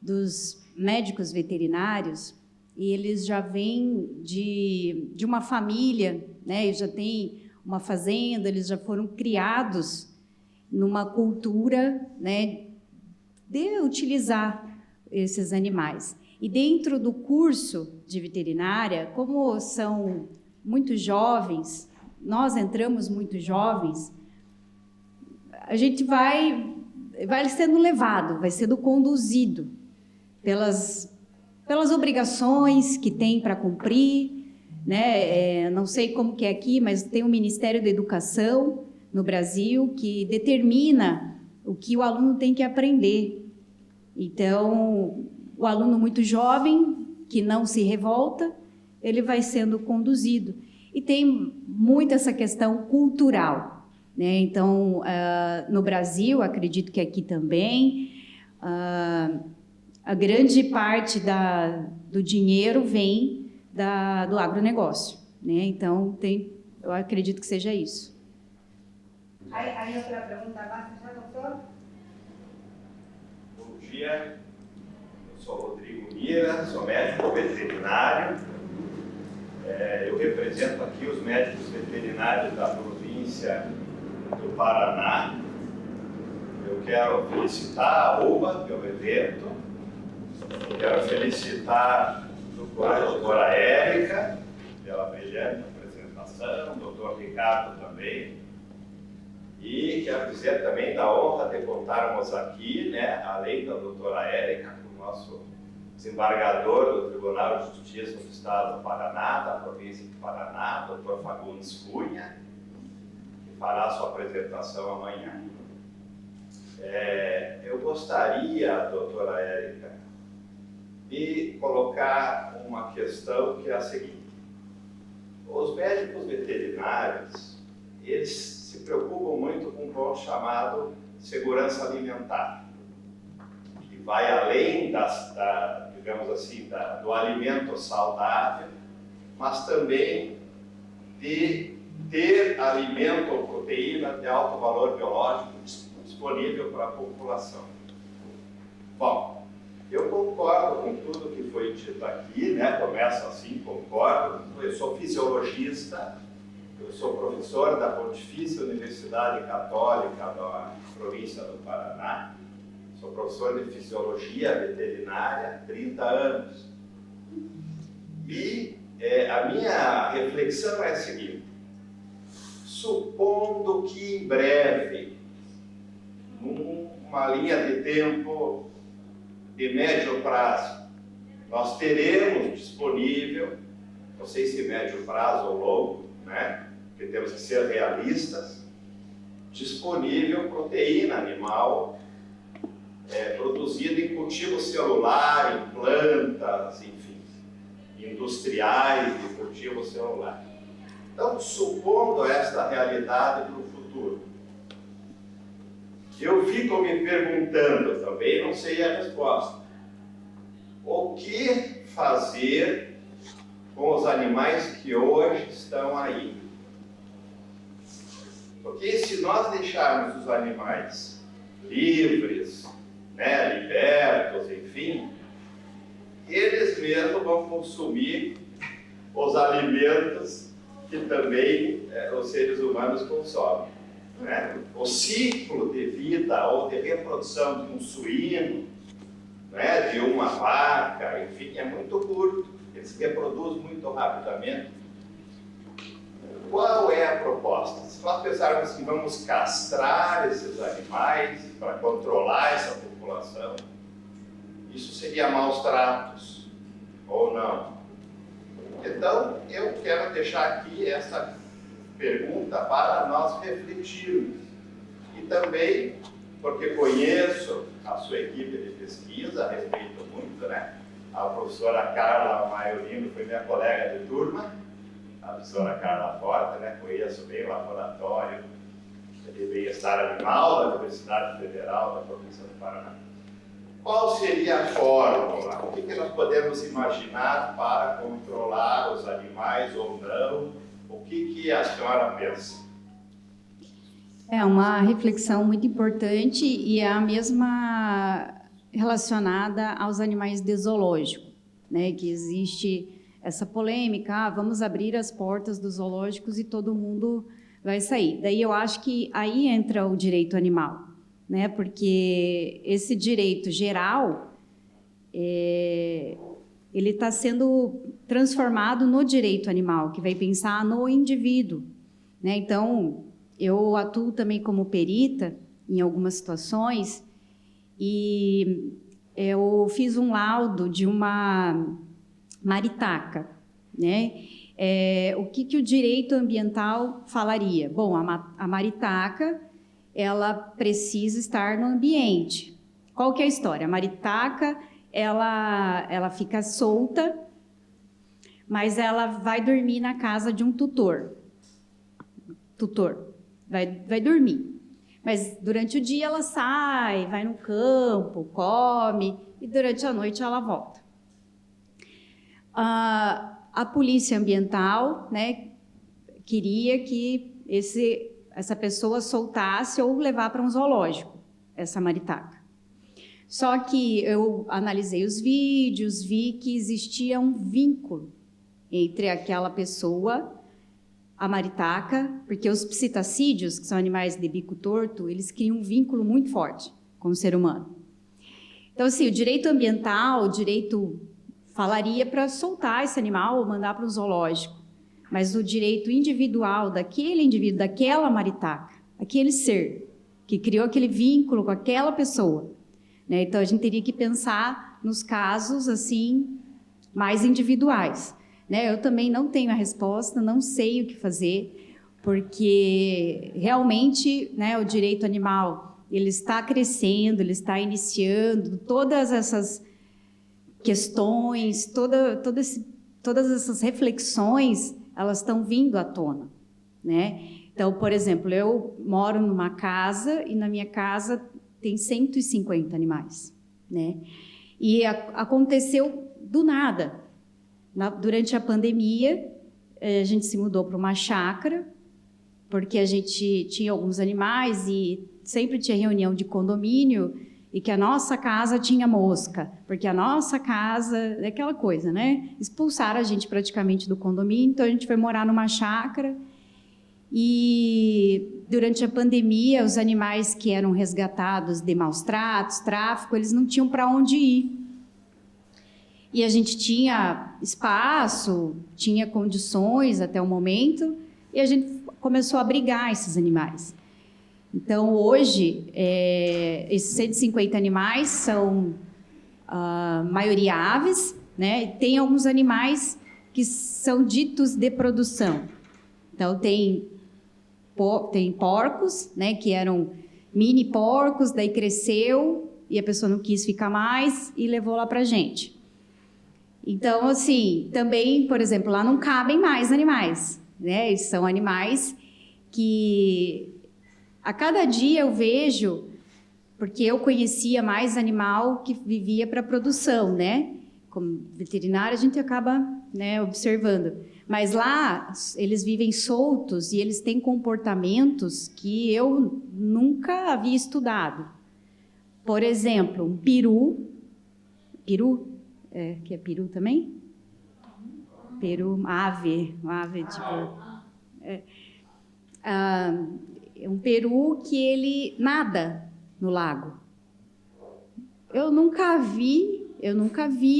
dos médicos veterinários, eles já vêm de uma família, né? Eles já têm uma fazenda, eles já foram criados numa cultura, né, de utilizar esses animais. E dentro do curso de veterinária, como são muito jovens, nós entramos muito jovens, a gente vai sendo levado, vai sendo conduzido pelas obrigações que tem para cumprir, né? Não sei como que é aqui, mas tem o Ministério da Educação no Brasil que determina o que o aluno tem que aprender. Então, o aluno muito jovem, que não se revolta, ele vai sendo conduzido. E tem muito essa questão cultural, né? Então, no Brasil, acredito que aqui também, a grande parte do dinheiro vem do agronegócio, né? Então, eu acredito que seja isso. ¿Hay otra pregunta más, doctor? Bom dia, eu sou Rodrigo Mira, sou médico veterinário. Eu represento aqui os médicos veterinários da província do Paraná. Eu quero felicitar a UBA pelo evento, quero felicitar a doutora Érica pela brilhante apresentação, o doutor Ricardo também. E quero dizer também da honra de contarmos aqui, né, além da doutora Érica, com o nosso desembargador do Tribunal de Justiça do Estado do Paraná, da província do Paraná, doutor Fagundes Cunha, que fará sua apresentação amanhã. Eu gostaria, doutora Érica, de colocar uma questão que é a seguinte. Os médicos veterinários, eles se preocupam muito com um ponto chamado segurança alimentar, que vai além digamos assim, do alimento saudável, mas também de ter alimento ou proteína de alto valor biológico disponível para a população. Bom, eu concordo com tudo que foi dito aqui, né? Começo assim, concordo. Eu sou fisiologista, eu sou professor da Pontifícia Universidade Católica da província do Paraná, sou professor de Fisiologia Veterinária há 30 anos. E a minha reflexão é a seguinte: supondo que em breve, numa linha de tempo de médio prazo, nós teremos disponível, não sei se médio prazo ou longo, né? Porque temos que ser realistas, disponível proteína animal produzida em cultivo celular, em plantas, enfim, industriais de cultivo celular. Então, supondo esta realidade para o futuro, eu fico me perguntando também, não sei a resposta, o que fazer com os animais que hoje estão aí? Porque se nós deixarmos os animais livres, né, libertos, enfim, eles mesmos vão consumir os alimentos que também os seres humanos consomem. Né? O ciclo de vida ou de reprodução de um suíno, né, de uma vaca, enfim, é muito curto. Eles se reproduzem muito rapidamente. Qual é a proposta? Se nós pensarmos que vamos castrar esses animais para controlar essa população, isso seria maus tratos ou não? Então, eu quero deixar aqui essa pergunta para nós refletirmos. E também, porque conheço a sua equipe de pesquisa, respeito muito, né? A professora Carla Maiorino foi minha colega de turma, a professora Carla Forte, né? Conheço bem o laboratório de bem-estar animal da Universidade Federal da província do Paraná. Qual seria a fórmula? O que nós podemos imaginar para controlar os animais ou não? O que a senhora pensa? É uma reflexão muito importante e é a mesma relacionada aos animais de zoológico, né? Que existe essa polêmica, vamos abrir as portas dos zoológicos e todo mundo vai sair. Daí eu acho que aí entra o direito animal, né? Porque esse direito geral, ele está sendo transformado no direito animal, que vai pensar no indivíduo, né? Então, eu atuo também como perita em algumas situações e eu fiz um laudo de uma maritaca, né? O que o direito ambiental falaria? Bom, a maritaca, ela precisa estar no ambiente. Qual que é a história? A maritaca, ela fica solta, mas ela vai dormir na casa de um tutor. Vai dormir. Mas durante o dia ela sai, vai no campo, come, e durante a noite ela volta. A polícia ambiental, né, queria que essa pessoa soltasse ou levar para um zoológico, essa maritaca. Só que eu analisei os vídeos, vi que existia um vínculo entre aquela pessoa, a maritaca, porque os psitacídeos, que são animais de bico torto, eles criam um vínculo muito forte com o ser humano. Então, assim, o direito ambiental, o direito falaria para soltar esse animal ou mandar para um zoológico. mas o direito individual daquele indivíduo, daquela maritaca, aquele ser que criou aquele vínculo com aquela pessoa, né? Então, a gente teria que pensar nos casos, assim, mais individuais, né? Eu também não tenho a resposta, não sei o que fazer, porque realmente, né, o direito animal, ele está crescendo, ele está iniciando, todas essas questões, todas essas reflexões, elas estão vindo à tona, né? Então, por exemplo, eu moro numa casa e na minha casa tem 150 animais, né? E aconteceu do nada. Durante a pandemia, a gente se mudou para uma chácara, porque a gente tinha alguns animais e sempre tinha reunião de condomínio e que a nossa casa tinha mosca, porque a nossa casa, é aquela coisa, né? Expulsaram a gente praticamente do condomínio, então a gente foi morar numa chácara. E durante a pandemia, os animais que eram resgatados de maus tratos, tráfico, eles não tinham para onde ir. E a gente tinha espaço, tinha condições até o momento, e a gente começou a abrigar esses animais. Então, hoje, esses 150 animais são a maioria aves, né? Tem alguns animais que são ditos de produção. Então, tem porcos, né, que eram mini porcos, daí cresceu e a pessoa não quis ficar mais e levou lá pra gente. Então, assim, também, por exemplo, lá não cabem mais animais, né? Eles são animais que a cada dia eu vejo, porque eu conhecia mais animal que vivia para produção, né? Como veterinária, a gente acaba, né, observando. Mas lá, eles vivem soltos e eles têm comportamentos que eu nunca havia estudado. Por exemplo, um peru, que é peru também? Peru, ave tipo... um peru que ele nada no lago. Eu nunca vi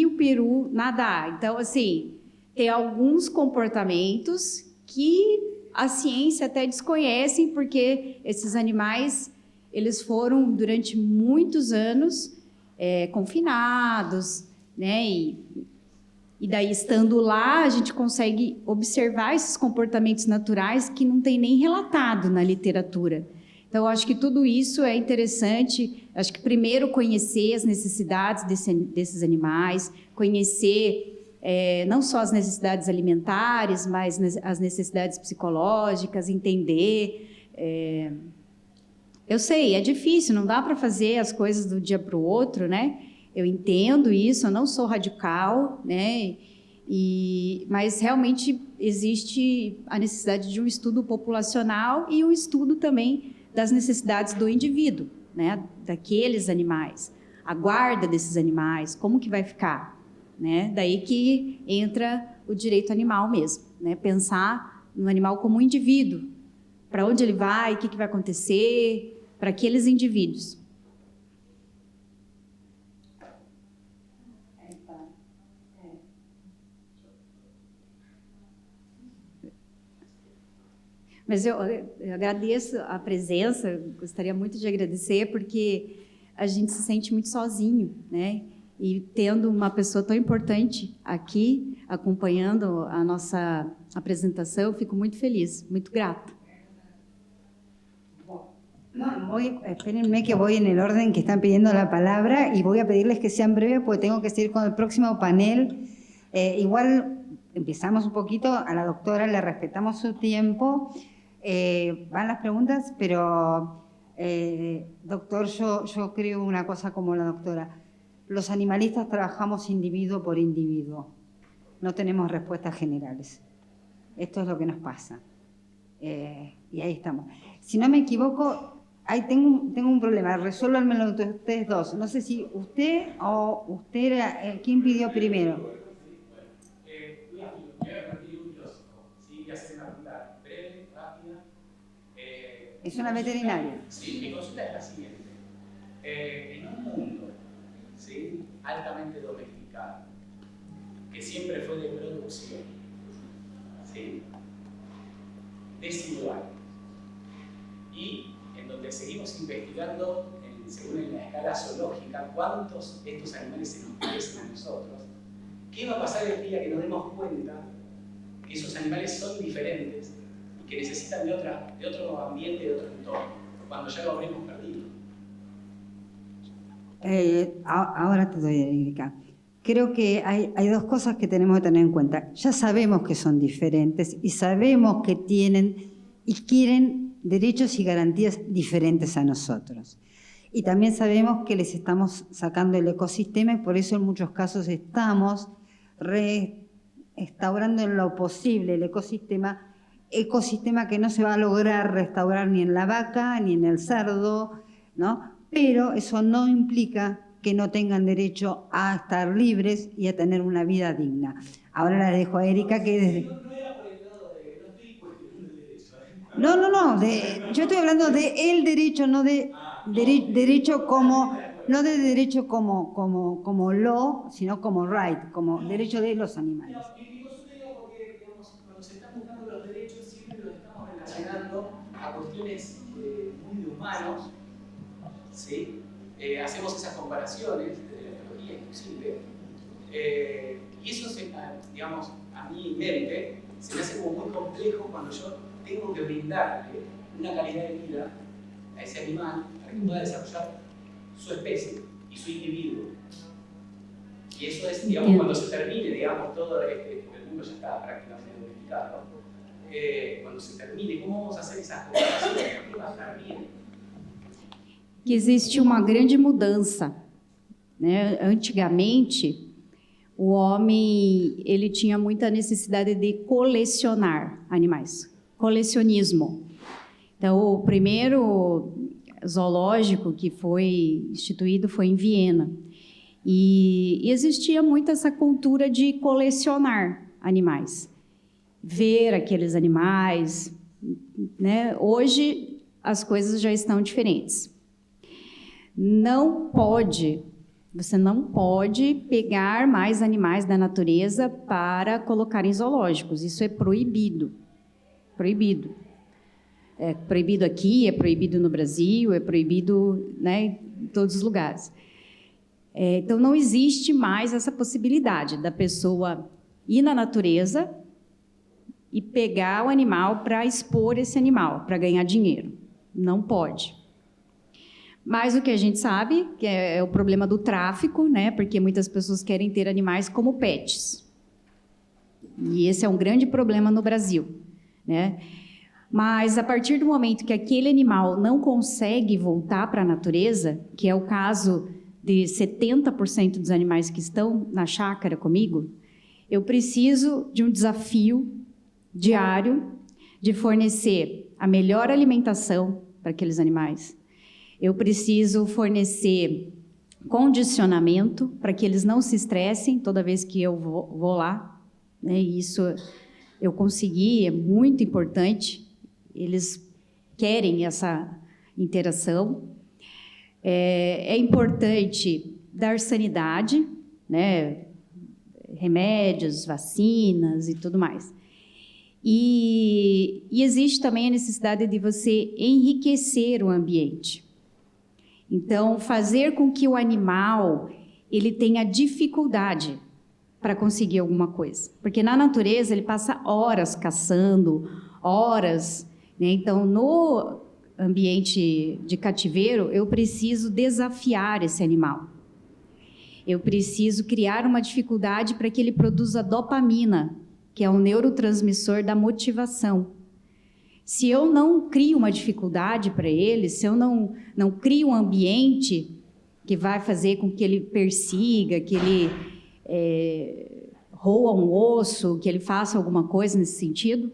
o peru nadar. Então, assim, tem alguns comportamentos que a ciência até desconhece, porque esses animais, eles foram, durante muitos anos, confinados, né? E daí, estando lá, a gente consegue observar esses comportamentos naturais que não tem nem relatado na literatura. Então, eu acho que tudo isso é interessante. Acho que primeiro conhecer as necessidades desses animais, conhecer não só as necessidades alimentares, mas as necessidades psicológicas, entender. Eu sei, é difícil, não dá para fazer as coisas do dia para o outro, né? Eu entendo isso, eu não sou radical, né? Mas realmente existe a necessidade de um estudo populacional e um estudo também das necessidades do indivíduo, né? Daqueles animais, a guarda desses animais, como que vai ficar, né? Daí que entra o direito animal mesmo, né? Pensar no animal como um indivíduo, para onde ele vai, o que vai acontecer, para aqueles indivíduos. Mas eu agradeço a presença, gostaria muito de agradecer, porque a gente se sente muito sozinho, né? E tendo uma pessoa tão importante aqui, acompanhando a nossa apresentação, eu fico muito feliz, muito grata. Espérenme que voy en el orden que están pidiendo la palabra y voy a pedirles que sean breves porque tengo que seguir con el próximo panel. Igual empezamos un poquito, a la doctora le respetamos su tiempo. Van las preguntas, pero doctor, yo creo una cosa como la doctora. Los animalistas trabajamos individuo por individuo. No tenemos respuestas generales. Esto es lo que nos pasa. Y ahí estamos. Si no me equivoco, ahí tengo un problema. Resuélvanmelo ustedes dos. No sé si usted o usted era... ¿Quién pidió primero? Es una veterinaria. Sí, mi consulta es la siguiente. En un mundo, ¿sí?, altamente domesticado, que siempre fue de producción, ¿sí?, ecosistema desigual y en donde seguimos investigando, según en la escala zoológica, cuántos de estos animales se nos parecen a nosotros, ¿qué va a pasar el día que nos demos cuenta que esos animales son diferentes y que necesitan de otro ambiente, de otro entorno, cuando ya lo habremos perdido? Ahora te doy, Erika. Creo que hay dos cosas que tenemos que tener en cuenta. Ya sabemos que son diferentes y sabemos que tienen y quieren derechos y garantías diferentes a nosotros. Y también sabemos que les estamos sacando el ecosistema y por eso en muchos casos estamos restaurando en lo posible el ecosistema que no se va a lograr restaurar ni en la vaca ni en el cerdo, ¿no? Pero eso no implica que no tengan derecho a estar libres y a tener una vida digna. Ahora la dejo a Erika que desde... No era por el lado de, no estoy cuestionando el derecho. No, yo estoy hablando de el derecho, no de derecho como, no de derecho como law, sino como right, como derecho de los animales. Y digo porque, digamos, cuando se están buscando los derechos siempre los estamos relacionando a cuestiones muy de humanos, ¿sí? Hacemos esas comparaciones de la biología inclusive, y eso, digamos, a mi mente se me hace como muy complejo cuando yo tengo que brindarle una calidad de vida a ese animal para que pueda desarrollar su especie y su individuo. Y eso es, digamos, cuando se termine, digamos, todo el mundo ya está prácticamente domesticado, cuando se termine, ¿cómo vamos a hacer esas comparaciones? ¿Qué va a estar bien? Que existe uma grande mudança, né? Antigamente, o homem ele tinha muita necessidade de colecionar animais, colecionismo. Então, o primeiro zoológico que foi instituído foi em Viena. E existia muito essa cultura de colecionar animais, ver aqueles animais, né? Hoje, as coisas já estão diferentes. Você não pode pegar mais animais da natureza para colocar em zoológicos. Isso é proibido. Proibido. É proibido aqui, é proibido no Brasil, é proibido, né, em todos os lugares. Então, não existe mais essa possibilidade da pessoa ir na natureza e pegar o animal para expor esse animal, para ganhar dinheiro. Não pode. Mas o que a gente sabe que é o problema do tráfico, né? Porque muitas pessoas querem ter animais como pets. E esse é um grande problema no Brasil, né? Mas a partir do momento que aquele animal não consegue voltar para a natureza, que é o caso de 70% dos animais que estão na chácara comigo, eu preciso de um desafio diário de fornecer a melhor alimentação para aqueles animais. Eu preciso fornecer condicionamento para que eles não se estressem toda vez que eu vou lá, né? E isso eu consegui, é muito importante. Eles querem essa interação. É importante dar sanidade, né? Remédios, vacinas e tudo mais. E existe também a necessidade de você enriquecer o ambiente. Então, fazer com que o animal ele tenha dificuldade para conseguir alguma coisa. Porque na natureza ele passa horas caçando, horas, né? Então, no ambiente de cativeiro, eu preciso desafiar esse animal. Eu preciso criar uma dificuldade para que ele produza dopamina, que é um neurotransmissor da motivação. Se eu não crio uma dificuldade para ele, se eu não crio um ambiente que vai fazer com que ele persiga, que ele roa um osso, que ele faça alguma coisa nesse sentido,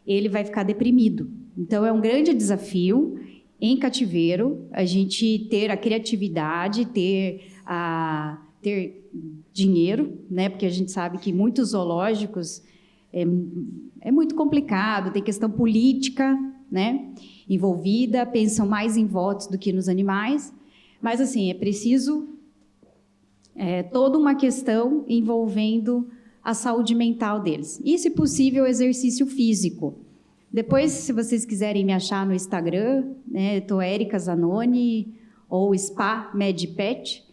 ele vai ficar deprimido. Então, é um grande desafio em cativeiro a gente ter a criatividade, ter dinheiro, né? Porque a gente sabe que muitos zoológicos é muito complicado, tem questão política, né, envolvida, pensam mais em votos do que nos animais, mas assim, é preciso toda uma questão envolvendo a saúde mental deles. E, se possível, exercício físico. Depois, se vocês quiserem me achar no Instagram, né, eu tô Érica Zanoni, ou Spa MedPet,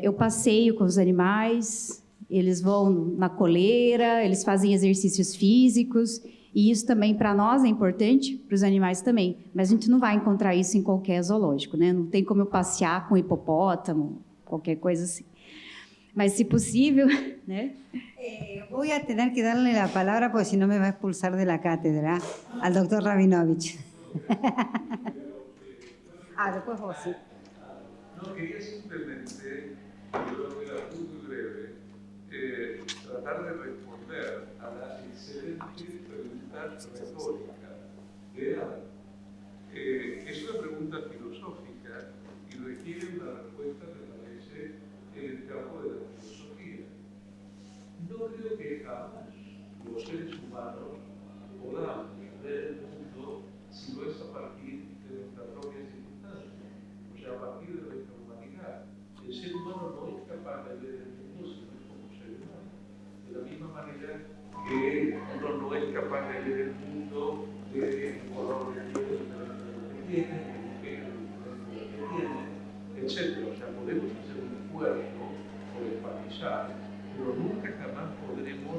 eu passeio com os animais, eles vão na coleira, eles fazem exercícios físicos, e isso também para nós é importante, para os animais também, mas a gente não vai encontrar isso em qualquer zoológico, né? Não tem como eu passear com hipopótamo, qualquer coisa assim. Mas, se possível, né? Voy a tener que darle la palabra, porque si no me va a expulsar de la cátedra, al doctor Rabinovich. Después vos, sí. No, quería simplemente, yo voy a muy breve, tratar de responder a la excelente pregunta retórica de Adam. Es una pregunta filosófica y requiere una respuesta, me parece, en el campo de la filosofía. No creo que jamás los seres humanos podamos ver el mundo si no es a partir de nuestras propias circunstancias, o sea, a partir de nuestra humanidad. El ser humano no es capaz de ver el mundo si no es como ser humano. De la misma manera que uno no es capaz de ver el mundo de color de piel que tiene, que tiene, etc. O sea, podemos hacer un esfuerzo por empatizar, pero nunca jamás podremos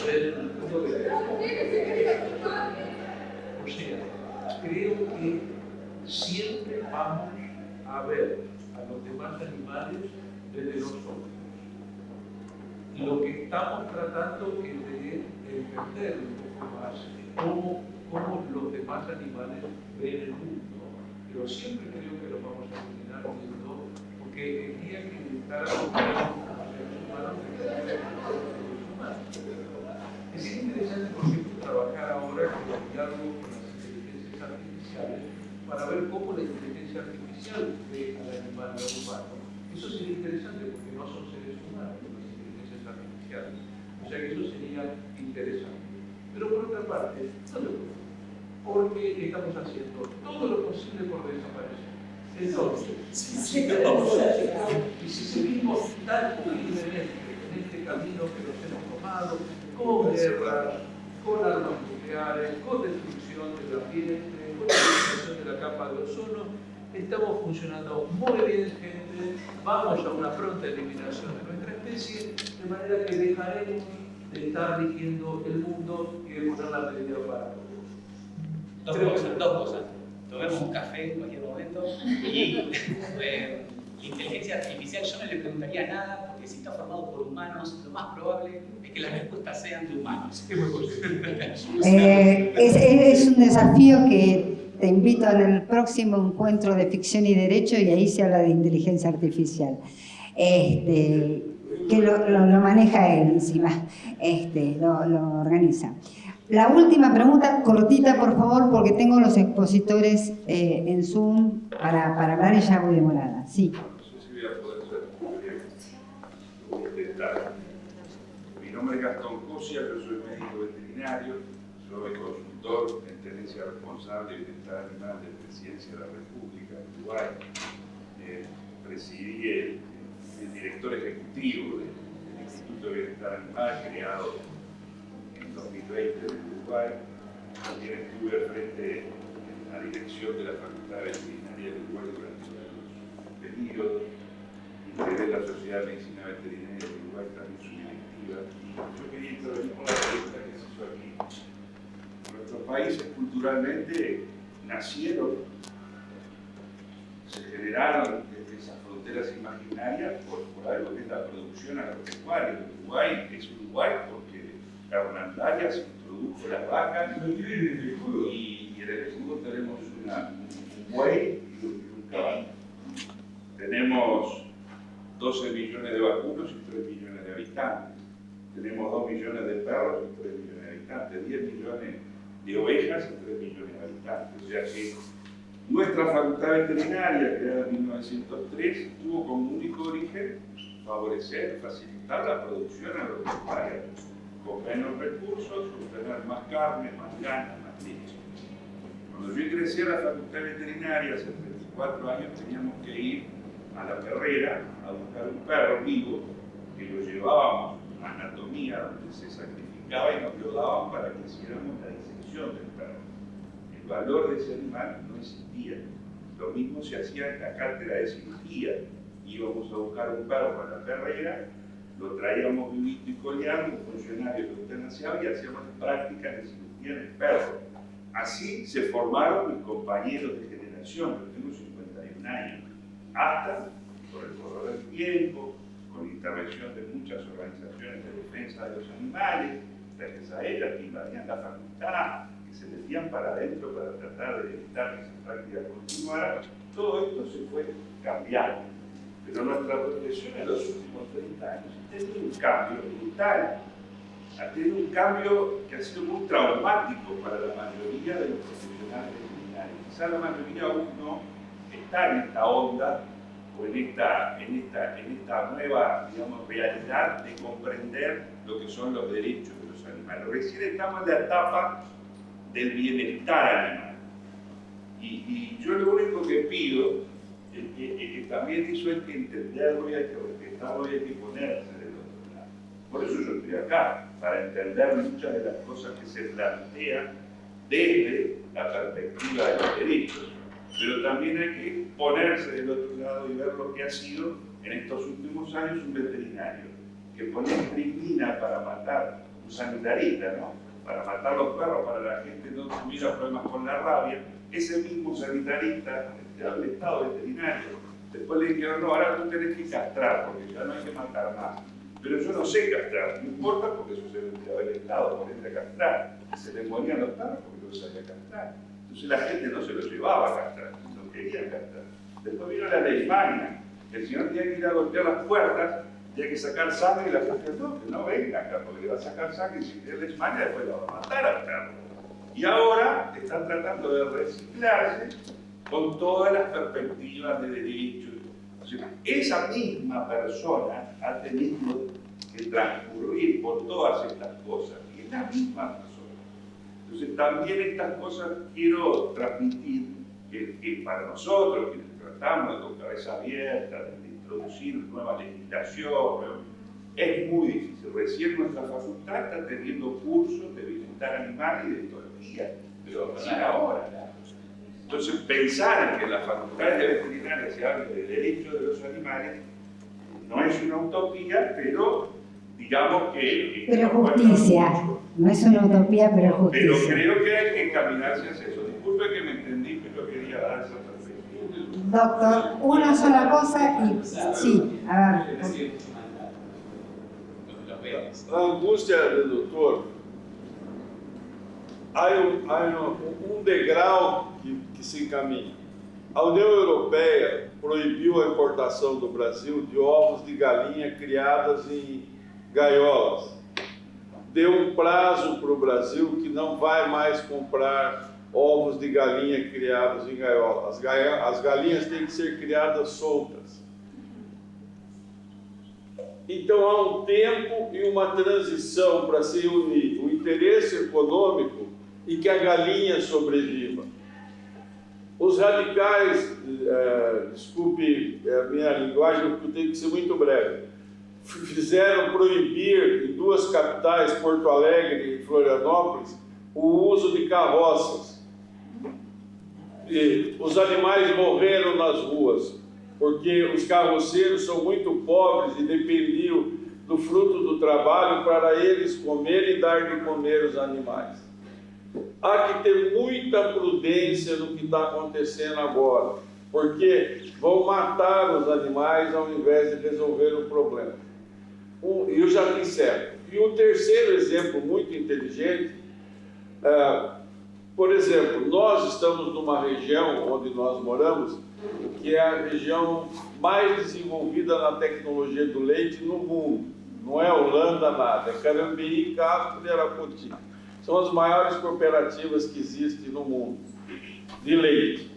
ver el mundo de la forma. O sea, creo que siempre vamos a ver a los demás animales desde nosotros. Y lo que estamos tratando es de entender un poco más cómo los demás animales ven el mundo, pero siempre creo que lo vamos a terminar viendo, porque el día que intentáramos ver como seres humanos, es interesante, por ejemplo, trabajar ahora con el diálogo con las inteligencias artificiales para ver cómo la inteligencia artificial ve al animal y al humano. Eso sería interesante porque no son seres humanos las inteligencias artificiales. O sea que eso sería interesante. Pero por otra parte, no lo creo, porque estamos haciendo todo lo posible por desaparecer. Entonces, y si seguimos tan firmemente en este camino que nos hemos tomado, con guerras, con armas nucleares, con destrucción del ambiente, con la destrucción de la capa de ozono, estamos funcionando muy bien, gente. Vamos a una pronta eliminación de nuestra especie, de manera que dejaremos de estar rigiendo el mundo y de poner la medida para todos. Dos cosas. Tomemos un café en cualquier momento y inteligencia artificial, yo no le preguntaría nada, porque si está formado por humanos, lo más probable es que las respuestas sean de humanos. Es un desafío que te invito en el próximo encuentro de ficción y derecho, y ahí se habla de inteligencia artificial. Que lo maneja él encima, lo organiza. La última pregunta, cortita por favor, porque tengo los expositores en Zoom para hablar y ya voy demorada. Sí. No sé si voy a poder ser voy a intentar. Mi nombre es Gastón Cosia, yo soy médico veterinario, soy consultor en tenencia responsable y bienestar animal de Presidencia de la República de Uruguay. Presidí el director ejecutivo del Instituto de Bienestar Animal, creado en 2020 en Uruguay. También estuve al frente en la dirección de la Facultad Veterinaria de Uruguay durante los periodos. Integré la Sociedad de Medicina Veterinaria de Uruguay, también su directiva. Yo quería intervenir con la pregunta que se hizo aquí. Nuestros países culturalmente nacieron, se generaron desde esas fronteras imaginarias por algo que es la producción agropecuaria. Uruguay es Uruguay porque la ornamentaria se introdujo las vacas y en el escudo tenemos un buey y un caballo. Tenemos 12 millones de vacunos y 3 millones de habitantes. Tenemos 2 millones de perros y 3 millones de habitantes, 10 millones de ovejas y 3 millones de habitantes. O sea que nuestra facultad veterinaria, creada en 1903, tuvo como único origen favorecer, facilitar la producción agropecuaria, con menos recursos, obtener más carne, más ganas, más leche. Cuando yo ingresé a la facultad veterinaria hace 34 años, teníamos que ir a la perrera a buscar un perro vivo que lo llevábamos anatomía donde se sacrificaba y nos lo daban para que hiciéramos la disección del perro. El valor de ese animal no existía. Lo mismo se hacía en la cátedra de cirugía. Íbamos a buscar un perro para la perrera, lo traíamos vivito y coleado, un funcionario que eutanasiaba y hacíamos prácticas de cirugía en el perro. Así se formaron mis compañeros de generación, yo tengo 51 años, hasta, por el correr del tiempo, con la intervención de muchas organizaciones de defensa de los animales, gracias a ellas que invadían la facultad, que se metían para adentro para tratar de evitar que esa práctica continuara, todo esto se fue cambiando. Pero nuestra profesión en los últimos 30 años ha tenido un cambio brutal, ha tenido un cambio que ha sido muy traumático para la mayoría de los profesionales veterinarios. Quizá la mayoría aún no está en esta onda o en esta nueva, digamos, realidad de comprender lo que son los derechos de los animales. Recién estamos en la etapa del bienestar animal. Y yo lo único que pido es que también eso hay que entenderlo y hay que respetarlo y hay que ponerse del otro lado. Por eso yo estoy acá, para entender muchas de las cosas que se plantean desde la perspectiva de los derechos, pero también hay que ponerse del otro lado y ver lo que ha sido en estos últimos años un veterinario que pone estricnina para matar, un sanitarista, ¿no? Para matar los perros, para que la gente no tuviera problemas con la rabia. Ese mismo sanitarista del Estado veterinario, después le dijeron, no, ahora tú tenés que castrar, porque ya no hay que matar más. Pero yo no sé castrar, no importa, porque eso se empleaba el Estado por a castrar. Se le morían los perros porque no sabía castrar. Entonces la gente no se lo llevaba a castrar, no quería castrar. Después vino la ley magna, que el señor tenía que ir a golpear las puertas, tenía que sacar sangre y la gente no, que no venga acá, porque le va a sacar sangre y si tiene ley magna después la va a matar al perro. Y ahora están tratando de reciclarse con todas las perspectivas de derechos. O sea, esa misma persona ha tenido que transcurrir por todas estas cosas, y es la misma persona. Entonces también estas cosas quiero transmitir que para nosotros, que tratamos con cabeza abierta, de introducir nueva legislación, es muy difícil. Recién nuestra facultad está teniendo cursos de bienestar animal y de etología, pero recién ahora. Entonces, pensar en que en las facultades de veterinaria se hable de derechos de los animales no es una utopía, pero digamos que... Pero justicia, no es una utopía, pero justicia. Pero creo que hay que encaminarse hacia eso. Disculpe que me entendí, pero quería dar esa perspectiva. Doctor, una sola cosa y... Sí, a ver. A angústia do doutor, há um degrau que se encaminha. A União Europeia proibiu a importação do Brasil de ovos de galinha criadas em gaiolas. Deu um prazo para o Brasil que não vai mais comprar ovos de galinha criados em gaiola. As galinhas têm que ser criadas soltas. Então há um tempo e uma transição para se unir o interesse econômico e que a galinha sobreviva. Os radicais, desculpe a minha linguagem, porque eu tenho que ser muito breve, fizeram proibir em duas capitais, Porto Alegre e Florianópolis, o uso de carroças. E os animais morreram nas ruas, porque os carroceiros são muito pobres e dependiam do fruto do trabalho para eles comerem e dar de comer os animais. Há que ter muita prudência no que está acontecendo agora, porque vão matar os animais ao invés de resolver o problema. Eu já encerro. E o terceiro exemplo muito inteligente, por exemplo, nós estamos numa região onde nós moramos, que é a região mais desenvolvida na tecnologia do leite no mundo. Não é Holanda nada, é Carambeí, Castro e Arapoti. São as maiores cooperativas que existem no mundo de leite.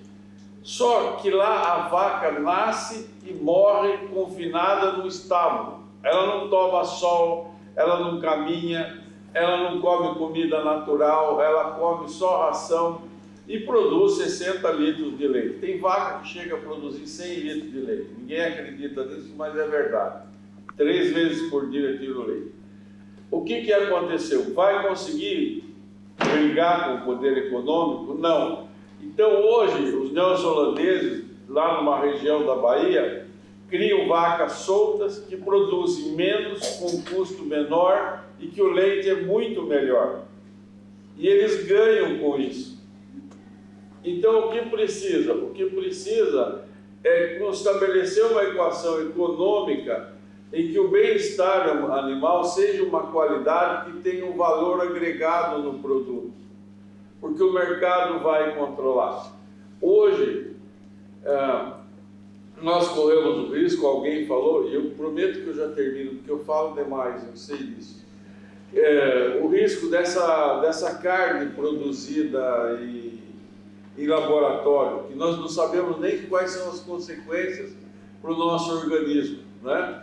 Só que lá a vaca nasce e morre confinada no estábulo. Ela não toma sol, ela não caminha, ela não come comida natural, ela come só ração e produz 60 litros de leite. Tem vaca que chega a produzir 100 litros de leite. Ninguém acredita nisso, mas é verdade. 3 vezes por dia eu tiro leite. O que aconteceu? Vai conseguir brigar com o poder econômico? Não. Então, hoje, os neozelandeses, lá numa região da Bahia, criam vacas soltas que produzem menos, com custo menor e que o leite é muito melhor. E eles ganham com isso. Então, o que precisa? O que precisa é estabelecer uma equação econômica em que o bem-estar animal seja uma qualidade que tenha um valor agregado no produto, porque o mercado vai controlar. Hoje, nós corremos o risco, alguém falou, e eu prometo que eu já termino, porque eu falo demais, eu sei disso, o risco dessa carne produzida em laboratório, que nós não sabemos nem quais são as consequências para o nosso organismo, né?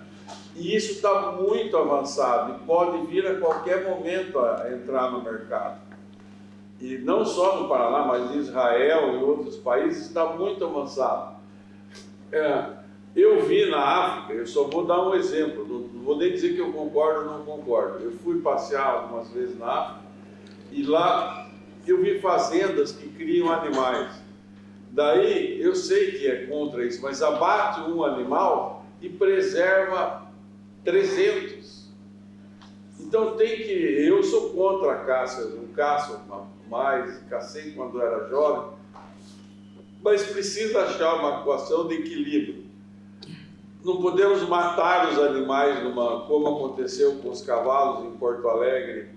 E isso está muito avançado e pode vir a qualquer momento a entrar no mercado. E não só no Paraná, mas em Israel e outros países está muito avançado. Eu vi na África, eu só vou dar um exemplo, não vou nem dizer que eu concordo ou não concordo. Eu fui passear algumas vezes na África e lá eu vi fazendas que criam animais. Daí eu sei que é contra isso, mas abate um animal e preserva 300. Então eu sou contra a caça, eu não caço mais, cacei quando era jovem, mas precisa achar uma equação de equilíbrio. Não podemos matar os animais como aconteceu com os cavalos em Porto Alegre,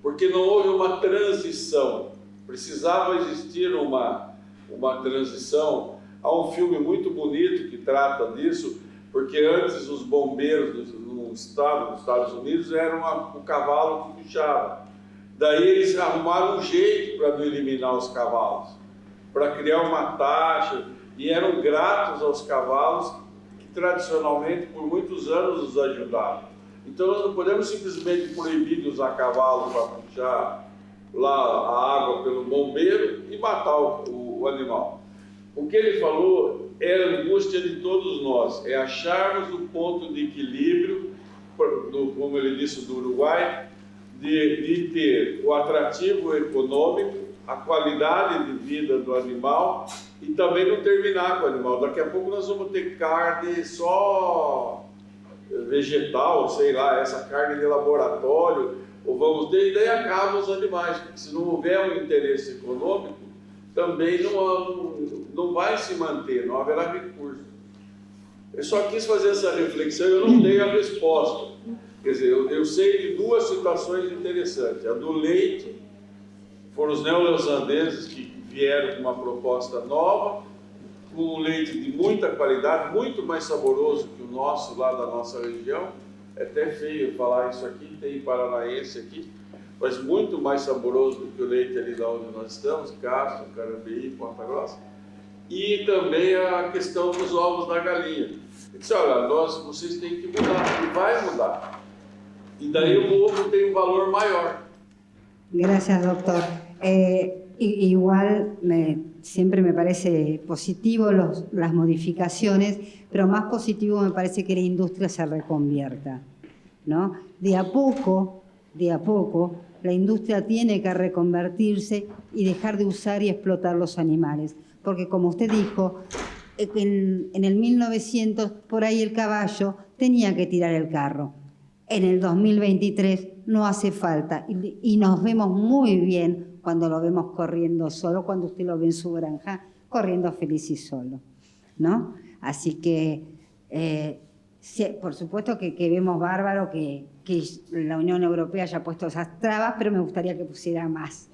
porque não houve uma transição. Precisava existir uma transição. Há um filme muito bonito que trata disso, porque antes os bombeiros nos Estados Unidos eram o cavalo que puxava. Daí eles arrumaram um jeito para não eliminar os cavalos, para criar uma taxa, e eram gratos aos cavalos que tradicionalmente por muitos anos os ajudaram. Então nós não podemos simplesmente proibir de usar cavalo para puxar lá a água pelo bombeiro e matar o animal. O que ele falou é a angústia de todos nós, é acharmos o ponto de equilíbrio, como ele disse, do Uruguai, de ter o atrativo econômico, a qualidade de vida do animal e também não terminar com o animal. Daqui a pouco nós vamos ter carne só vegetal, sei lá, essa carne de laboratório, ou vamos ter, e daí acabam os animais, porque se não houver um interesse econômico, também não vai se manter, não haverá recurso. Eu só quis fazer essa reflexão e eu não dei a resposta. Quer dizer, eu sei de duas situações interessantes. A do leite, foram os neozelandeses que vieram com uma proposta nova, com um leite de muita qualidade, muito mais saboroso que o nosso lá da nossa região. É até feio falar isso aqui, tem paranaense aqui, mas muito mais saboroso do que o leite ali da onde nós estamos, Castro, Carambeí, Ponta Grossa. E também a questão dos ovos da galinha. Eu disse, olha, vocês têm que mudar, e vai mudar. E daí o ovo tem um valor maior. Gracias, doctor. Igual siempre me parece positivo las modificaciones, pero más positivo me parece que la industria se reconvierta, ¿no? De a poco, la industria tiene que reconvertirse y dejar de usar y explotar los animales. Porque como usted dijo, en el 1900 por ahí el caballo tenía que tirar el carro. En el 2023 no hace falta y nos vemos muy bien cuando lo vemos corriendo solo, cuando usted lo ve en su granja, corriendo feliz y solo, ¿no? Así que, sí, por supuesto que vemos bárbaro que la Unión Europea haya puesto esas trabas, pero me gustaría que pusiera más.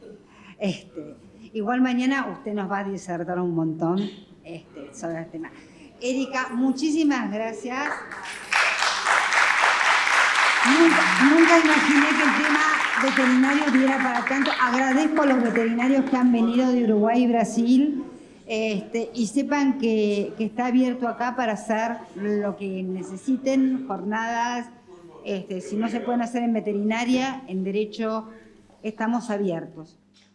Igual mañana usted nos va a disertar un montón sobre el tema. Erika, muchísimas gracias. Nunca imaginé que el tema veterinario diera para tanto. Agradezco a los veterinarios que han venido de Uruguay y Brasil y sepan que está abierto acá para hacer lo que necesiten, jornadas, si no se pueden hacer en veterinaria, en derecho estamos abiertos.